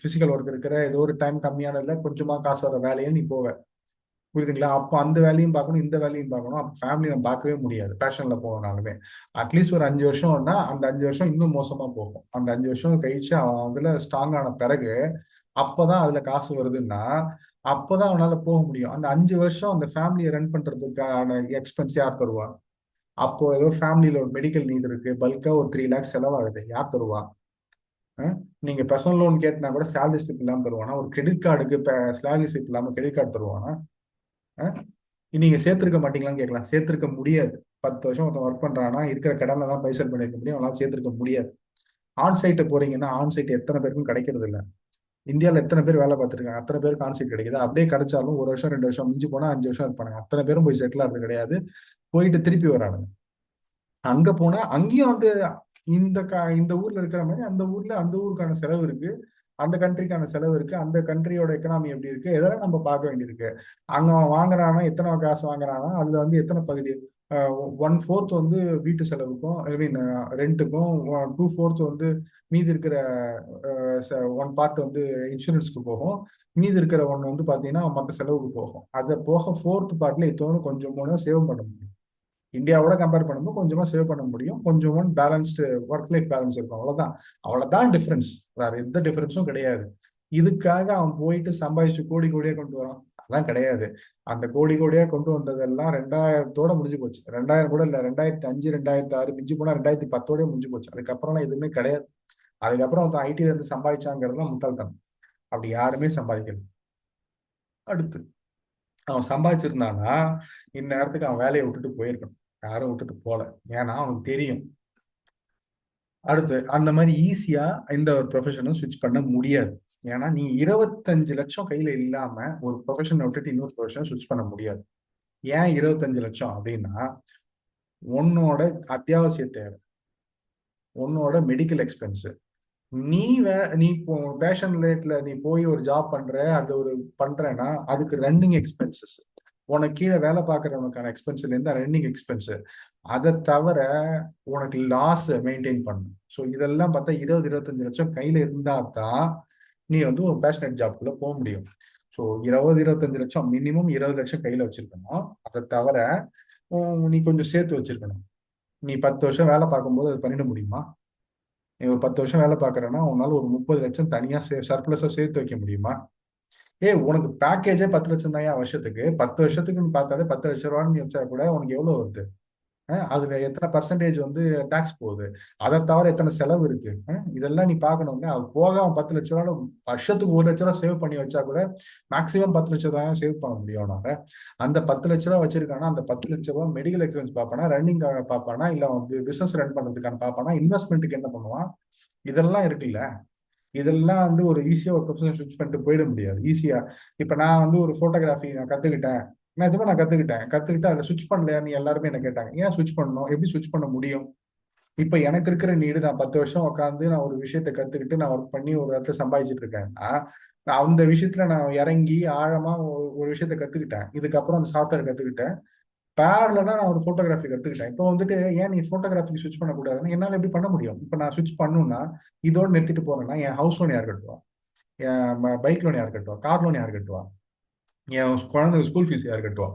Speaker 1: பிசிக்கல் ஒர்க் இருக்கிற ஏதோ ஒரு டைம் கம்மியானதுல கொஞ்சமா காசு வர வேலையை நீ போவ. புரியுதுங்களா? அப்போ அந்த வேலையும் பார்க்கணும், இந்த வேலையும் பார்க்கணும். அப்போ ஃபேமிலி நம்ம பார்க்கவே முடியாது பேஷன்ல போனாலுமே. அட்லீஸ்ட் ஒரு 5 வருஷம்னா அந்த 5 வருஷம் இன்னும் மோசமா போகும். அந்த 5 வருஷம் கழிச்சு அவன் அதுல ஸ்ட்ராங் ஆன பிறகு அப்பதான் அதுல காசு வருதுன்னா அப்பதான் அவனால போக முடியும். அந்த 5 வருஷம் அந்த ஃபேமிலியை ரன் பண்றதுக்கான எக்ஸ்பென்ஸ் யார் தருவா? அப்போ ஏதோ ஃபேமிலியில ஒரு மெடிக்கல் நீட் இருக்கு, பல்கா ஒரு 3 lakhs செலவாகுது, யார் தருவா? நீங்க பர்சனல் லோன் கேட்டினா கூட சேலரி ஸ்லிப் இல்லாம தருவானா? ஒரு கிரெடிட் கார்டுக்கு சேலரி ஸ்லிப் இல்லாம கிரெடிட் கார்டு தருவானா? நீங்க சேர்த்திருக்க மாட்டீங்களான்னு கேட்கலாம். சேர்த்திருக்க முடியாது. 10 வருஷம் ஒருத்தன் ஒர்க் பண்றான்னா இருக்கிற கடனை தான் பைசல் பண்ணிருக்க முடியும். அவனால சேர்த்திருக்க முடியாது. ஆன்சைட்டை போறீங்கன்னா ஆன்சைட் எத்தனை பேருக்கும் கிடைக்கிறது இல்லை. இந்தியாவில் எத்தனை பேர் வேலை பார்த்துருக்காங்க? அத்தனை பேருக்கு ஆன்சைட் கிடைக்குது. அப்படியே கிடைச்சாலும் 1 வருஷம் 2 வருஷம் மிஞ்சி போனா 5 வருஷம் இருப்பாங்க. அத்தனை பேரும் போய் செட்டில் ஆகிறது கிடையாது. போயிட்டு திருப்பி வராங்க. அங்க போனா அங்கேயும் வந்து இந்த ஊர்ல இருக்கிற மாதிரி அந்த ஊர்ல அந்த ஊருக்கான செலவு இருக்கு, அந்த கண்ட்ரிக்கான செலவு இருக்கு, அந்த கண்ட்ரியோட எக்கனாமி எப்படி இருக்கு, இதெல்லாம் நம்ம பார்க்க வேண்டியிருக்கு. அங்க அவன் வாங்குறானா, எத்தனை காசு வாங்குறானா, அதுல வந்து எத்தனை பகுதி 1/4 வந்து வீட்டு செலவுக்கும், ஐ மீன் ரெண்ட்டுக்கும், 2/4 வந்து மீதி இருக்கிற 1 பார்ட் வந்து இன்சூரன்ஸ்க்கு போகும், மீதி இருக்கிற ஒன்று வந்து பாத்தீங்கன்னா மற்ற செலவுக்கு போகும். அதை போக 4th பார்ட்ல இத்தோன்னு கொஞ்சம் மூணு சேவ் பண்ண முடியும். இந்தியாவோட கம்பேர் பண்ணும்போது கொஞ்சமா சேவ் பண்ண முடியும். கொஞ்சம் பேலன்ஸ்டு ஒர்க் லைஃப் பேலன்ஸ் இருக்கும். அவ்வளவுதான். அவ்வளவுதான் டிஃபரன்ஸ். வேற எந்த டிஃபரன்ஸும் கிடையாது. இதுக்காக அவன் போயிட்டு சம்பாதிச்சு கோடி கோடியா கொண்டு வரான் அதெல்லாம் கிடையாது. அந்த கோடி கோடியா கொண்டு வந்ததெல்லாம் 2000தோட முடிஞ்சு போச்சு. 2000 கூட இல்ல, 2005 2006 மிஞ்சி போனா 2010ஓடய முடிஞ்சு போச்சு. அதுக்கப்புறம்லாம் எதுவுமே கிடையாது. அதுக்கப்புறம் அவன் ஐடில இருந்து சம்பாதிச்சாங்கிறதுலாம் முட்டாள்தனம். அப்படி யாருமே சம்பாதிக்கல. அடுத்து அவன் சம்பாதிச்சிருந்தானா இந்நேரத்துக்கு அவன் வேலையை விட்டுட்டு போயிருக்கணும். யாரும் விட்டுட்டு போல. ஏன்னா அவனுக்கு தெரியும். அடுத்து அந்த மாதிரி ஈஸியா இந்த ஒரு ப்ரொஃபஷனும் ஸ்விட்ச் பண்ண முடியாது. ஏன்னா நீ 25 லட்சம் கையில இல்லாம ஒரு ப்ரொஃபஷனை விட்டுட்டு இன்னொரு ப்ரொஃபஷனை ஸ்விட்ச் பண்ண முடியாது. ஏன் 25 லட்சம் அப்படின்னா, உன்னோட அத்தியாவசிய தேவை, உன்னோட மெடிக்கல் எக்ஸ்பென்ஸ். நீ நீ இப்போ பேஷன் ரிலேட்ல நீ போய் ஒரு ஜாப் பண்ற, அது ஒரு பண்றேன்னா அதுக்கு ரன்னிங் எக்ஸ்பென்சஸ், உனக்கு கீழே வேலை பார்க்கறவனுக்கான எக்ஸ்பென்ஸ்ல இருந்து ரன்னிங் எக்ஸ்பென்ஸ். அதை தவிர உனக்கு லாஸ் மெயின்டைன் பண்ணணும். ஸோ இதெல்லாம் பார்த்தா 20-25 லட்சம் கையில இருந்தா தான் நீ வந்து ஒரு பேஷனட் ஜாப்குள்ள போக முடியும். ஸோ 20-25 லட்சம், மினிமம் 20 லட்சம் கையில வச்சிருக்கணும். அதை தவிர நீ கொஞ்சம் சேர்த்து வச்சிருக்கணும். நீ 10 வருஷம் வேலை பார்க்கும்போது அது பண்ணிட முடியுமா? நீ ஒரு 10 வருஷம் வேலை பார்க்கறன்னா உன்னால ஒரு 30 லட்சம் தனியா சர்ப்ளஸா சேர்த்து வைக்க முடியுமா? உனக்கு பேக்கேஜே 10 லட்சம் தான் வருஷத்துக்கு. 10 வருஷத்துக்குன்னு பார்த்தாலே 10 லட்சம் ரூபான்னு நீ வச்சா கூட உனக்கு எவ்வளவு வருது? அதுல எத்தனை பர்சன்டேஜ் வந்து டாக்ஸ் போகுது? அதை தவிர எத்தனை செலவு இருக்கு? இதெல்லாம் நீ பார்க்கணும்ல. அது போக அவன் 10 லட்ச ரூபா வருஷத்துக்கு 1 லட்ச ரூபா சேவ் பண்ணி வச்சா கூட மேக்சிமம் 10 லட்சம் சேவ் பண்ண முடியும் அவனால. அந்த 10 லட்ச ரூபா வச்சிருக்கானா, அந்த 10 லட்ச ரூபா மெடிக்கல் எக்ஸ்பென்ஸ் பார்ப்பானா, ரன்னிங்காக பார்ப்பானா, இல்ல அவன் பிசினஸ் ரன் பண்றதுக்கான பார்ப்பானா, இன்வெஸ்ட்மெண்ட்டுக்கு என்ன பண்ணுவான்? இதெல்லாம் இருக்குல்ல. இதெல்லாம் வந்து ஒரு ஈஸியா ஒரு ப்ரொஃபஷனல் ஸ்விட்ச் பண்ணிட்டு போயிட முடியாது ஈஸியா. இப்ப நான் வந்து ஒரு போட்டோகிராஃபி நான் கத்துக்கிட்டேன், நிஜமா நான் கத்துக்கிட்டு அதை சுவிட்ச் பண்ணலையா நீ எல்லாருமே என்ன கேட்டாங்க. ஏன் சுவிட்ச் பண்ணணும், எப்படி சுவிட்ச் பண்ண முடியும்? இப்ப எனக்கு இருக்கிற நீடு, நான் 10 வருஷம் உட்காந்து நான் ஒரு விஷயத்த கத்துக்கிட்டு நான் ஒர்க் பண்ணி ஒரு இடத்துல சம்பாதிச்சிட்டு இருக்கேன்னா, நான் அந்த விஷயத்துல நான் இறங்கி ஆழமா ஒரு விஷயத்த கத்துக்கிட்டேன். இதுக்கப்புறம் அந்த சாஃப்ட்வேர் கத்துக்கிட்டேன். பேரலா நான் ஒரு போட்டோகிராஃபி கத்துக்கிட்டேன். இப்போ வந்துட்டு ஏன் நீ போட்டோகிராஃபிக்கு சுவிட்ச் பண்ணக்கூடாதுன்னு என்னால எப்படி பண்ண முடியும்? இப்ப நான் சுவிட்ச் பண்ணணும்னா இதோட நிறுத்திட்டு போறேன்னா என் ஹவுஸ் லோன் யார் கட்டுவா? என் பைக் லோன் யார் கட்டுவா? கார் லோன் யார் கட்டுவா? என் குழந்தை ஸ்கூல் ஃபீஸ் யார் கட்டுவா?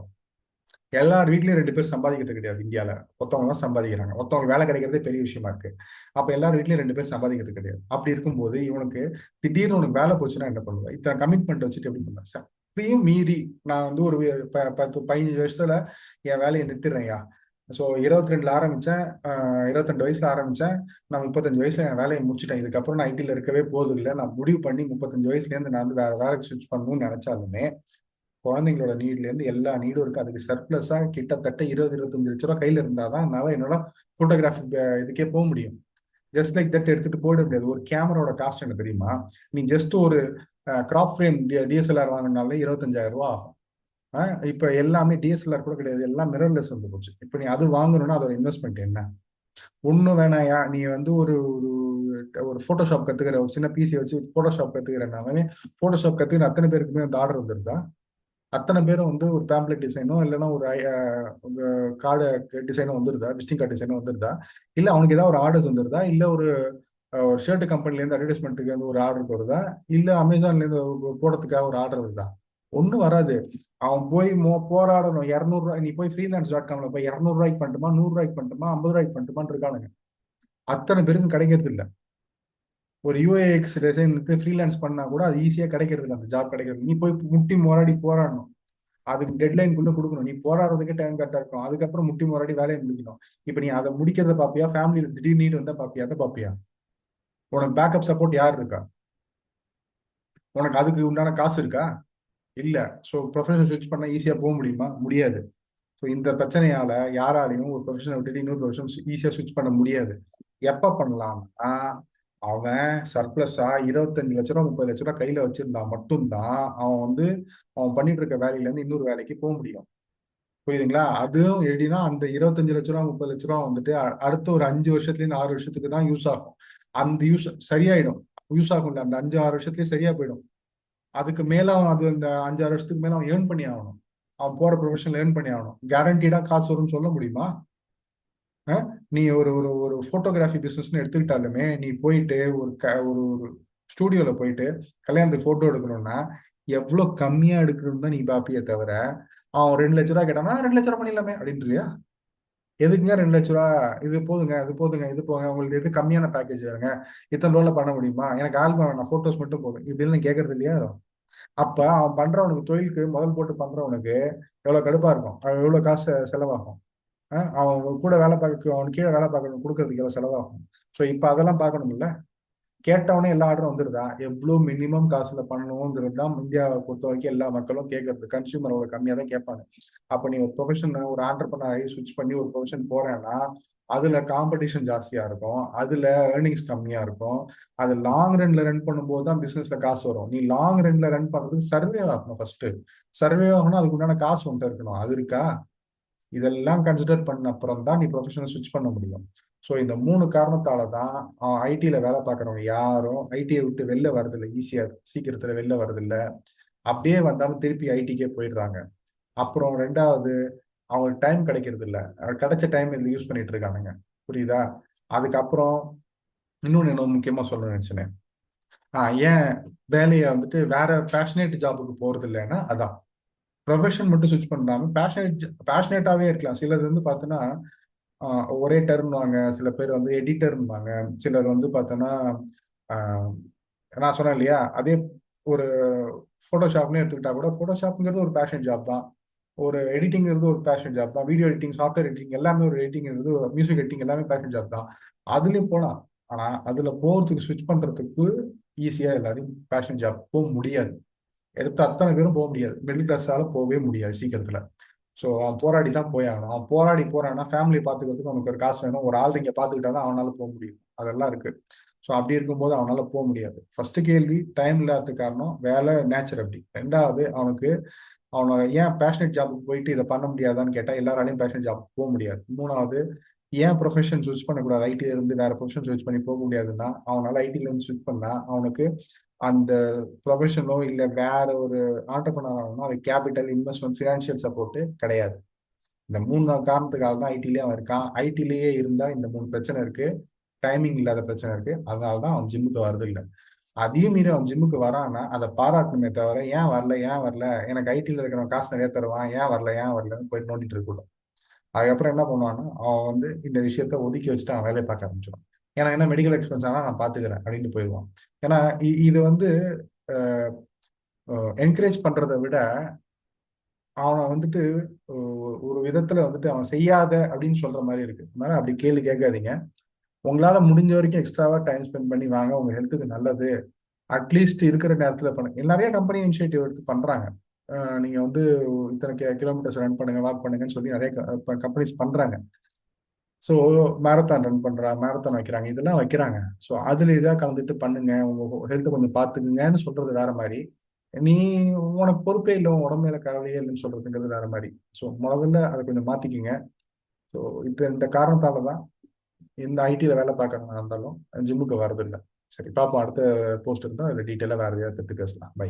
Speaker 1: எல்லார் வீட்லயும் 2 பேர் சம்பாதிக்கிறது கிடையாது இந்தியால. ஒருத்தவங்க தான் சம்பாதிக்கிறாங்க. ஒருத்தவங்க வேலை கிடைக்கிறதே பெரிய விஷயமா இருக்கு. அப்ப எல்லார் வீட்லயும் 2 பேர் சம்பாதிக்கிறது கிடையாது. அப்படி இருக்கும்போது இவனுக்கு திடீர்னு உனக்கு வேலை போச்சுன்னா என்ன பண்ணுவ? இத்தனை கமிட்மெண்ட் வச்சுட்டு எப்படி பண்ணுவேன் சார்? இப்பயும் மீறி நான் வந்து ஒரு 10-15 வருஷத்துல என் வேலையை நிறுத்திடுறேன்யா. ஸோ 22ல ஆரம்பிச்சேன், 22 வயசுல ஆரம்பிச்சேன், நான் 35 வயசுல என் வேலையை முடிச்சுட்டேன். இதுக்கப்புறம் நான் ஐடியில் இருக்கவே போதும் இல்லை, நான் முடிவு பண்ணி 35 வயசுலேருந்து நான் வந்து வேற வேலைக்கு ஸ்விட்ச் பண்ணணும்னு நினைச்சாலுமே குழந்தைங்களோட நீட்ல இருந்து எல்லா நீடும் இருக்கு. அதுக்கு சர்ப்ளஸா கிட்டத்தட்ட 20-25 லட்ச ரூபாய் கையில இருந்தாதான் என்னால என்னோட போட்டோகிராஃபி இதுக்கே போக முடியும். ஜஸ்ட் லைக் தட் எடுத்துட்டு போயிட முடியாது. ஒரு கேமராவோட காஸ்ட் என்ன தெரியுமா? நீ ஜஸ்ட் ஒரு கிராப் ஃப்ரேம் டிஎஸ்எல்ஆர் வாங்கினாலே 25,000 ரூபாய் ஆகும். இப்ப எல்லாமே டிஎஸ்எல்ஆர் கூட கிடையாது, எல்லாம் மிரர்லெஸ் வந்து போச்சு. இப்ப நீ அது வாங்கணும்னா அதோட இன்வெஸ்ட்மெண்ட் என்ன? ஒன்னும் வேணாயா, நீ வந்து ஒரு ஒரு போட்டோஷாப் கத்துக்கிற, ஒரு சின்ன பிசி வச்சு போட்டோஷாப் கத்துக்கிறனாவே போட்டோஷாப் கத்துக்கிற அத்தனை பேருக்குமே அந்த ஆர்டர் வந்துருதா? அத்தனை பேரும் வந்து ஒரு பேம்ப்ளெட் டிசைனோ இல்லைன்னா ஒரு கார்டு டிசைனோ வந்துருதா? விசிட்டிங் கார்டு டிசைனோ வந்துருதா? இல்லை அவனுக்கு ஏதாவது ஒரு ஆர்டர்ஸ் வந்துருதா? இல்லை ஒரு ஒரு ஷர்ட் கம்பெனிலேருந்து அட்வர்டைஸ்மெண்ட்டுக்கு வந்து ஒரு ஆர்டர் வருதா? இல்லை அமேசான்லேருந்து போடுறதுக்காக ஒரு ஆர்டர் வருதா? ஒன்றும் வராது. அவன் போய் போராடணும். 200 ரூபாய் நீ போய் freelance.comல போய் 200 ரூபாய்க்கு பண்ணட்டுமா, 100 ரூபாய்க்கு பண்ணட்டுமா, 50 ரூபாய்க்கு பண்ணட்டுமான்னு இருக்கானுங்க. அத்தனை பேருக்கும் கிடைக்கிறது இல்லை. ஒரு யூஏஎக்ஸ் டிசைன் ஃப்ரீலான்ஸ் பண்ணா கூட அது ஈஸியா கிடைக்கிறது இல்லை. அந்த ஜாப் கிடைக்கிறது, நீ போய் முட்டி மோராடி போராடணும். அதுக்கு டெட்லைனுக்குள்ள கொடுக்கணும். நீ போராடுறதுக்கே டைம் கரெக்டா இருக்கும். அதுக்கப்புறம் முட்டி முறாடி வேலையை முடிக்கணும். இப்ப நீ அதை முடிக்கிறத பாப்பியா, ஃபேமிலி திடீர் நீட் வந்தா பாப்பியா? அதை பாப்பியா? உனக்கு பேக்கப் சப்போர்ட் யார் இருக்கா? உனக்கு அதுக்கு உண்டான காசு இருக்கா? இல்ல. ஸோ ப்ரொஃபஷனல் ஸ்விட்ச் பண்ணா ஈஸியா போக முடியுமா? முடியாது. ஸோ இந்த பிரச்சனையால யாராலையும் ஒரு ப்ரொஃபஷனை விட்டுட்டு இன்னொரு ப்ரொஃபஷன் ஈஸியா ஸ்விட்ச் பண்ண முடியாது. எப்ப பண்ணலாம்னா அவன் சர்ப்ளஸா 25 லட்ச ரூபா 30 லட்ச ரூபா கையில வச்சிருந்தா மட்டும்தான் அவன் வந்து அவன் பண்ணிட்டு இருக்க வேலையில இருந்து இன்னொரு வேலைக்கு போக முடியும். புரியுதுங்களா? அதுவும் எப்படின்னா அந்த 25 லட்ச ரூபா 30 லட்ச ரூபா வந்துட்டு அடுத்த ஒரு 5 வருஷத்துல இருந்து 6 வருஷத்துக்கு தான் யூஸ் ஆகும். அந்த யூஸ் சரியாயிடும். யூஸ் ஆகும்ல, அந்த 5-6 வருஷத்துலயே சரியா போயிடும். அதுக்கு மேல அவன் அது அந்த 5-6 வருஷத்துக்கு மேல அவன் ஏர்ன் பண்ணி ஆகணும். அவன் போற ப்ரொஃபஷன்ல ஏர்ன் பண்ணி ஆகணும். கேரண்டீடா காசு வரும்னு சொல்ல முடியுமா? நீ ஒரு ஒரு ஒரு போட்டோகிராஃபி பிசினஸ்னு எடுத்துக்கிட்டாலுமே நீ போயிட்டு ஒரு ஒரு ஸ்டூடியோல போயிட்டு கல்யாணத்துக்கு போட்டோ எடுக்கணும்னா எவ்வளவு கம்மியா எடுக்கணும்னு தான் நீ பாப்பியே தவிர, அவன் 2 லட்ச ரூபா கேட்டானா 2 லட்ச ரூபா பண்ணிடலாமே அப்படின்றியா? எதுக்குங்க 2 லட்ச ரூபா? இது போதுங்க, இது போதுங்க, இது போங்க, உங்களுக்கு எது கம்மியான பேக்கேஜ் வேணுங்க, இத்தனை ரூபால பண்ண முடியுமா, எனக்கு ஆல்பம் வேணாம், போட்டோஸ் மட்டும் போதும், இப்படின்னு கேட்கறது இல்லையா? அப்ப அவன் பண்றவனுக்கு, தொழிலுக்கு முதல் போட்டு பண்றவனுக்கு எவ்வளவு கடுப்பா இருக்கும், எவ்வளவு காசு செலவாகும். அவன் கூட வேலை பார்க்க, அவனுக்கு கீழே வேலை பார்க்கணும் கொடுக்கறதுக்கு எவ்வளவு செலவாகும். ஸோ இப்போ அதெல்லாம் பார்க்கணும்ல. கேட்டவனே எல்லா ஆர்டரும் வந்துருதா? எவ்வளவு மினிமம் காசுல பண்ணணுங்கிறது தான் இந்தியாவை பொறுத்த வரைக்கும் எல்லா மக்களும் கேட்கறது. கன்சியூமர் அவ்வளவு கம்மியா தான் கேட்பாங்க. அப்ப நீ ஒரு ப்ரொஃபஷன், ஒரு ஆண்டர்பனர் ஸ்விட்ச் பண்ணி ஒரு ப்ரொஃபஷன் போறேன்னா அதுல காம்படிஷன் ஜாஸ்தியா இருக்கும், அதுல ஏர்னிங்ஸ் கம்மியா இருக்கும். அது லாங் ரன்ல ரன் பண்ணும்போது தான் பிசினஸ்ல காசு வரும். நீ லாங் ரன்ல ரன் பண்றதுக்கு சர்வே ஆகணும். ஃபர்ஸ்ட் சர்வே ஆகணும், அதுக்கு உண்டான காசு வந்துட்டு இருக்கணும். அது இருக்கா? இதெல்லாம் கன்சிடர் பண்ண அப்புறம் தான் நீ ப்ரொஃபஷனல் ஸ்விட்ச் பண்ண முடியும். ஸோ இந்த 3 காரணத்தால தான் ஐடியில் வேலை பார்க்குறவங்க யாரும் ஐடியை விட்டு வெளில வரதில்லை, ஈஸியாக சீக்கிரத்தில் வெளில வரதில்லை. அப்படியே வந்தாலும் திருப்பி ஐடிக்கே போயிடுறாங்க. அப்புறம் 2வது அவங்களுக்கு டைம் கிடைக்கிறது இல்ல. கிடைச்ச டைம் இதில் யூஸ் பண்ணிட்டு இருக்கானுங்க. புரியுதா? அதுக்கப்புறம் இன்னொன்று என்ன முக்கியமாக சொல்ல நினைச்சேன். ஏன் வேலையை வந்துட்டு வேற பேஷனேட் ஜாபுக்கு போறது இல்லைன்னா அதான் ப்ரொஃபஷன் மட்டும் ஸ்விட்ச் பண்ணாம பேஷனேட்டாவே இருக்கலாம். சிலது வந்து பார்த்தோன்னா ஒரே டர்ம்வாங்க, சில பேர் வந்து எடிட்டர்ன்பாங்க, சிலர் வந்து பார்த்தோன்னா நான் சொன்னேன் இல்லையா, அதே ஒரு ஃபோட்டோஷாப்னு எடுத்துக்கிட்டா கூட ஃபோட்டோஷாப்ங்கிறது ஒரு பேஷன் ஜாப் தான். ஒரு எடிட்டிங்கிறது ஒரு பேஷன் ஜாப் தான். வீடியோ எடிட்டிங், சாஃப்ட்வேர் எடிட்டிங் எல்லாமே ஒரு எடிட்டிங்கிறது, மியூசிக் எடிட்டிங் எல்லாமே பேஷன் ஜாப் தான். அதுலயும் போகலாம். ஆனா அதுல போறதுக்கு ஸ்விட்ச் பண்றதுக்கு ஈஸியா எல்லாரையும் பேஷன் ஜாப் போக முடியாது. எடுத்த அத்தனை பேரும் போக முடியாது. மிடில் கிளாஸால போகவே முடியாது சீக்கிரத்துல. ஸோ அவன் போராடி தான் போய் ஆகணும். அவன் போராடி போறான்னா ஃபேமிலி பார்த்துக்கிறதுக்கு அவனுக்கு ஒரு காசு வேணும். ஒரு ஆள் இங்கே பார்த்துக்கிட்டா தான் அவனால போக முடியும். அதெல்லாம் இருக்கு. ஸோ அப்படி இருக்கும்போது அவனால போக முடியாது. ஃபர்ஸ்ட் கேள்வி டைம் இல்லாத காரணம் வேலை நேச்சர் அப்படி. 2வது அவனுக்கு அவனோட ஏன் பேஷனட் ஜாபுக்கு போயிட்டு இதை பண்ண முடியாதான்னு கேட்டால் எல்லாராலையும் பேஷனட் ஜாப் போக முடியாது. 3வது ஏன் ப்ரொஃபஷன் ஸ்விட்ச் பண்ணக்கூடாது, ஐடில இருந்து வேற ப்ரொஃபஷன் ஸ்விட்ச் பண்ணி போக முடியாதுன்னா அவனால ஐடில இருந்து ஸ்விட்ச் பண்ணா அவனுக்கு அந்த ப்ரொஃபஷனோ இல்லை வேற ஒரு ஆண்டர்பனர் ஆகணும், அது கேபிட்டல் இன்வெஸ்ட்மெண்ட் ஃபினான்ஷியல் சப்போர்ட் கிடையாது. இந்த 3 காரணத்துக்காக தான் ஐடிலேயே அவன் இருக்கான். ஐடிலேயே இருந்தா இந்த 3 பிரச்சனை இருக்கு. டைமிங் இல்லாத பிரச்சனை இருக்கு. அதனால தான் அவன் ஜிம்முக்கு வரது இல்லை. அதையும் மீறி அவன் ஜிம்முக்கு வரான்னா அதை பாராட்டணுமே தவிர ஏன் வரல ஏன் வரல, எனக்கு ஐடியில் இருக்கிறவன் காசு நிறைய தருவான், ஏன் வரலன்னு போய் நோண்டிட்டு இருக்கக்கூடாது. அதுக்கப்புறம் என்ன பண்ணுவான்னா அவன் வந்து இந்த விஷயத்த ஒதுக்கி வச்சுட்டு அவன் வேலையை பார்க்க ஆரம்பிச்சிடும். ஏன்னா என்ன மெடிக்கல் எக்ஸ்பென்ஸ் ஆனால் நான் பார்த்துக்கிறேன் அப்படின்ட்டு போயிடுவான். ஏன்னா இது வந்து என்கரேஜ் பண்றதை விட அவனை வந்துட்டு ஒரு விதத்துல வந்துட்டு அவன் செய்யாத அப்படின்னு சொல்ற மாதிரி இருக்கு. அதனால அப்படி கேள்வி கேட்காதீங்க. உங்களால முடிஞ்ச வரைக்கும் எக்ஸ்ட்ராவா டைம் ஸ்பெண்ட் பண்ணி வாங்க, உங்க ஹெல்த்துக்கு நல்லது. அட்லீஸ்ட் இருக்கிற நேரத்துல பண்ணுங்க. நிறைய கம்பெனி இனிஷியேட்டிவ் எடுத்து பண்றாங்க. நீங்க வந்து இத்தனை கிலோமீட்டர்ஸ் ரன் பண்ணுங்க, வாக் பண்ணுங்கன்னு சொல்லி நிறைய கம்பெனிஸ் பண்றாங்க. ஸோ மேரத்தான் ரன் பண்றாங்க, மேரத்தான் வைக்கிறாங்க, இதெல்லாம் வைக்கிறாங்க. ஸோ அதுல இதாக கலந்துட்டு பண்ணுங்க, உங்க ஹெல்த்தை கொஞ்சம் பார்த்துக்குங்கன்னு சொல்றது வேற மாதிரி. நீ உனக்கு பொறுப்பே இல்லை, உன் உடம்புல கவலையே இல்லைன்னு சொல்றதுங்கிறது வேற மாதிரி. ஸோ முதல்ல அதை கொஞ்சம் மாத்திக்கிங்க. ஸோ இப்போ இந்த காரணத்தால தான் இந்த ஐடியில் வேலை பார்க்கறவங்க இருந்தாலும் ஜிம்முக்கு வரதில்லை. சரி, பார்ப்போம். அடுத்த போஸ்ட் இருந்தால் அதில் டீட்டெயிலாக வேறு எதாவது பேசலாம். பை.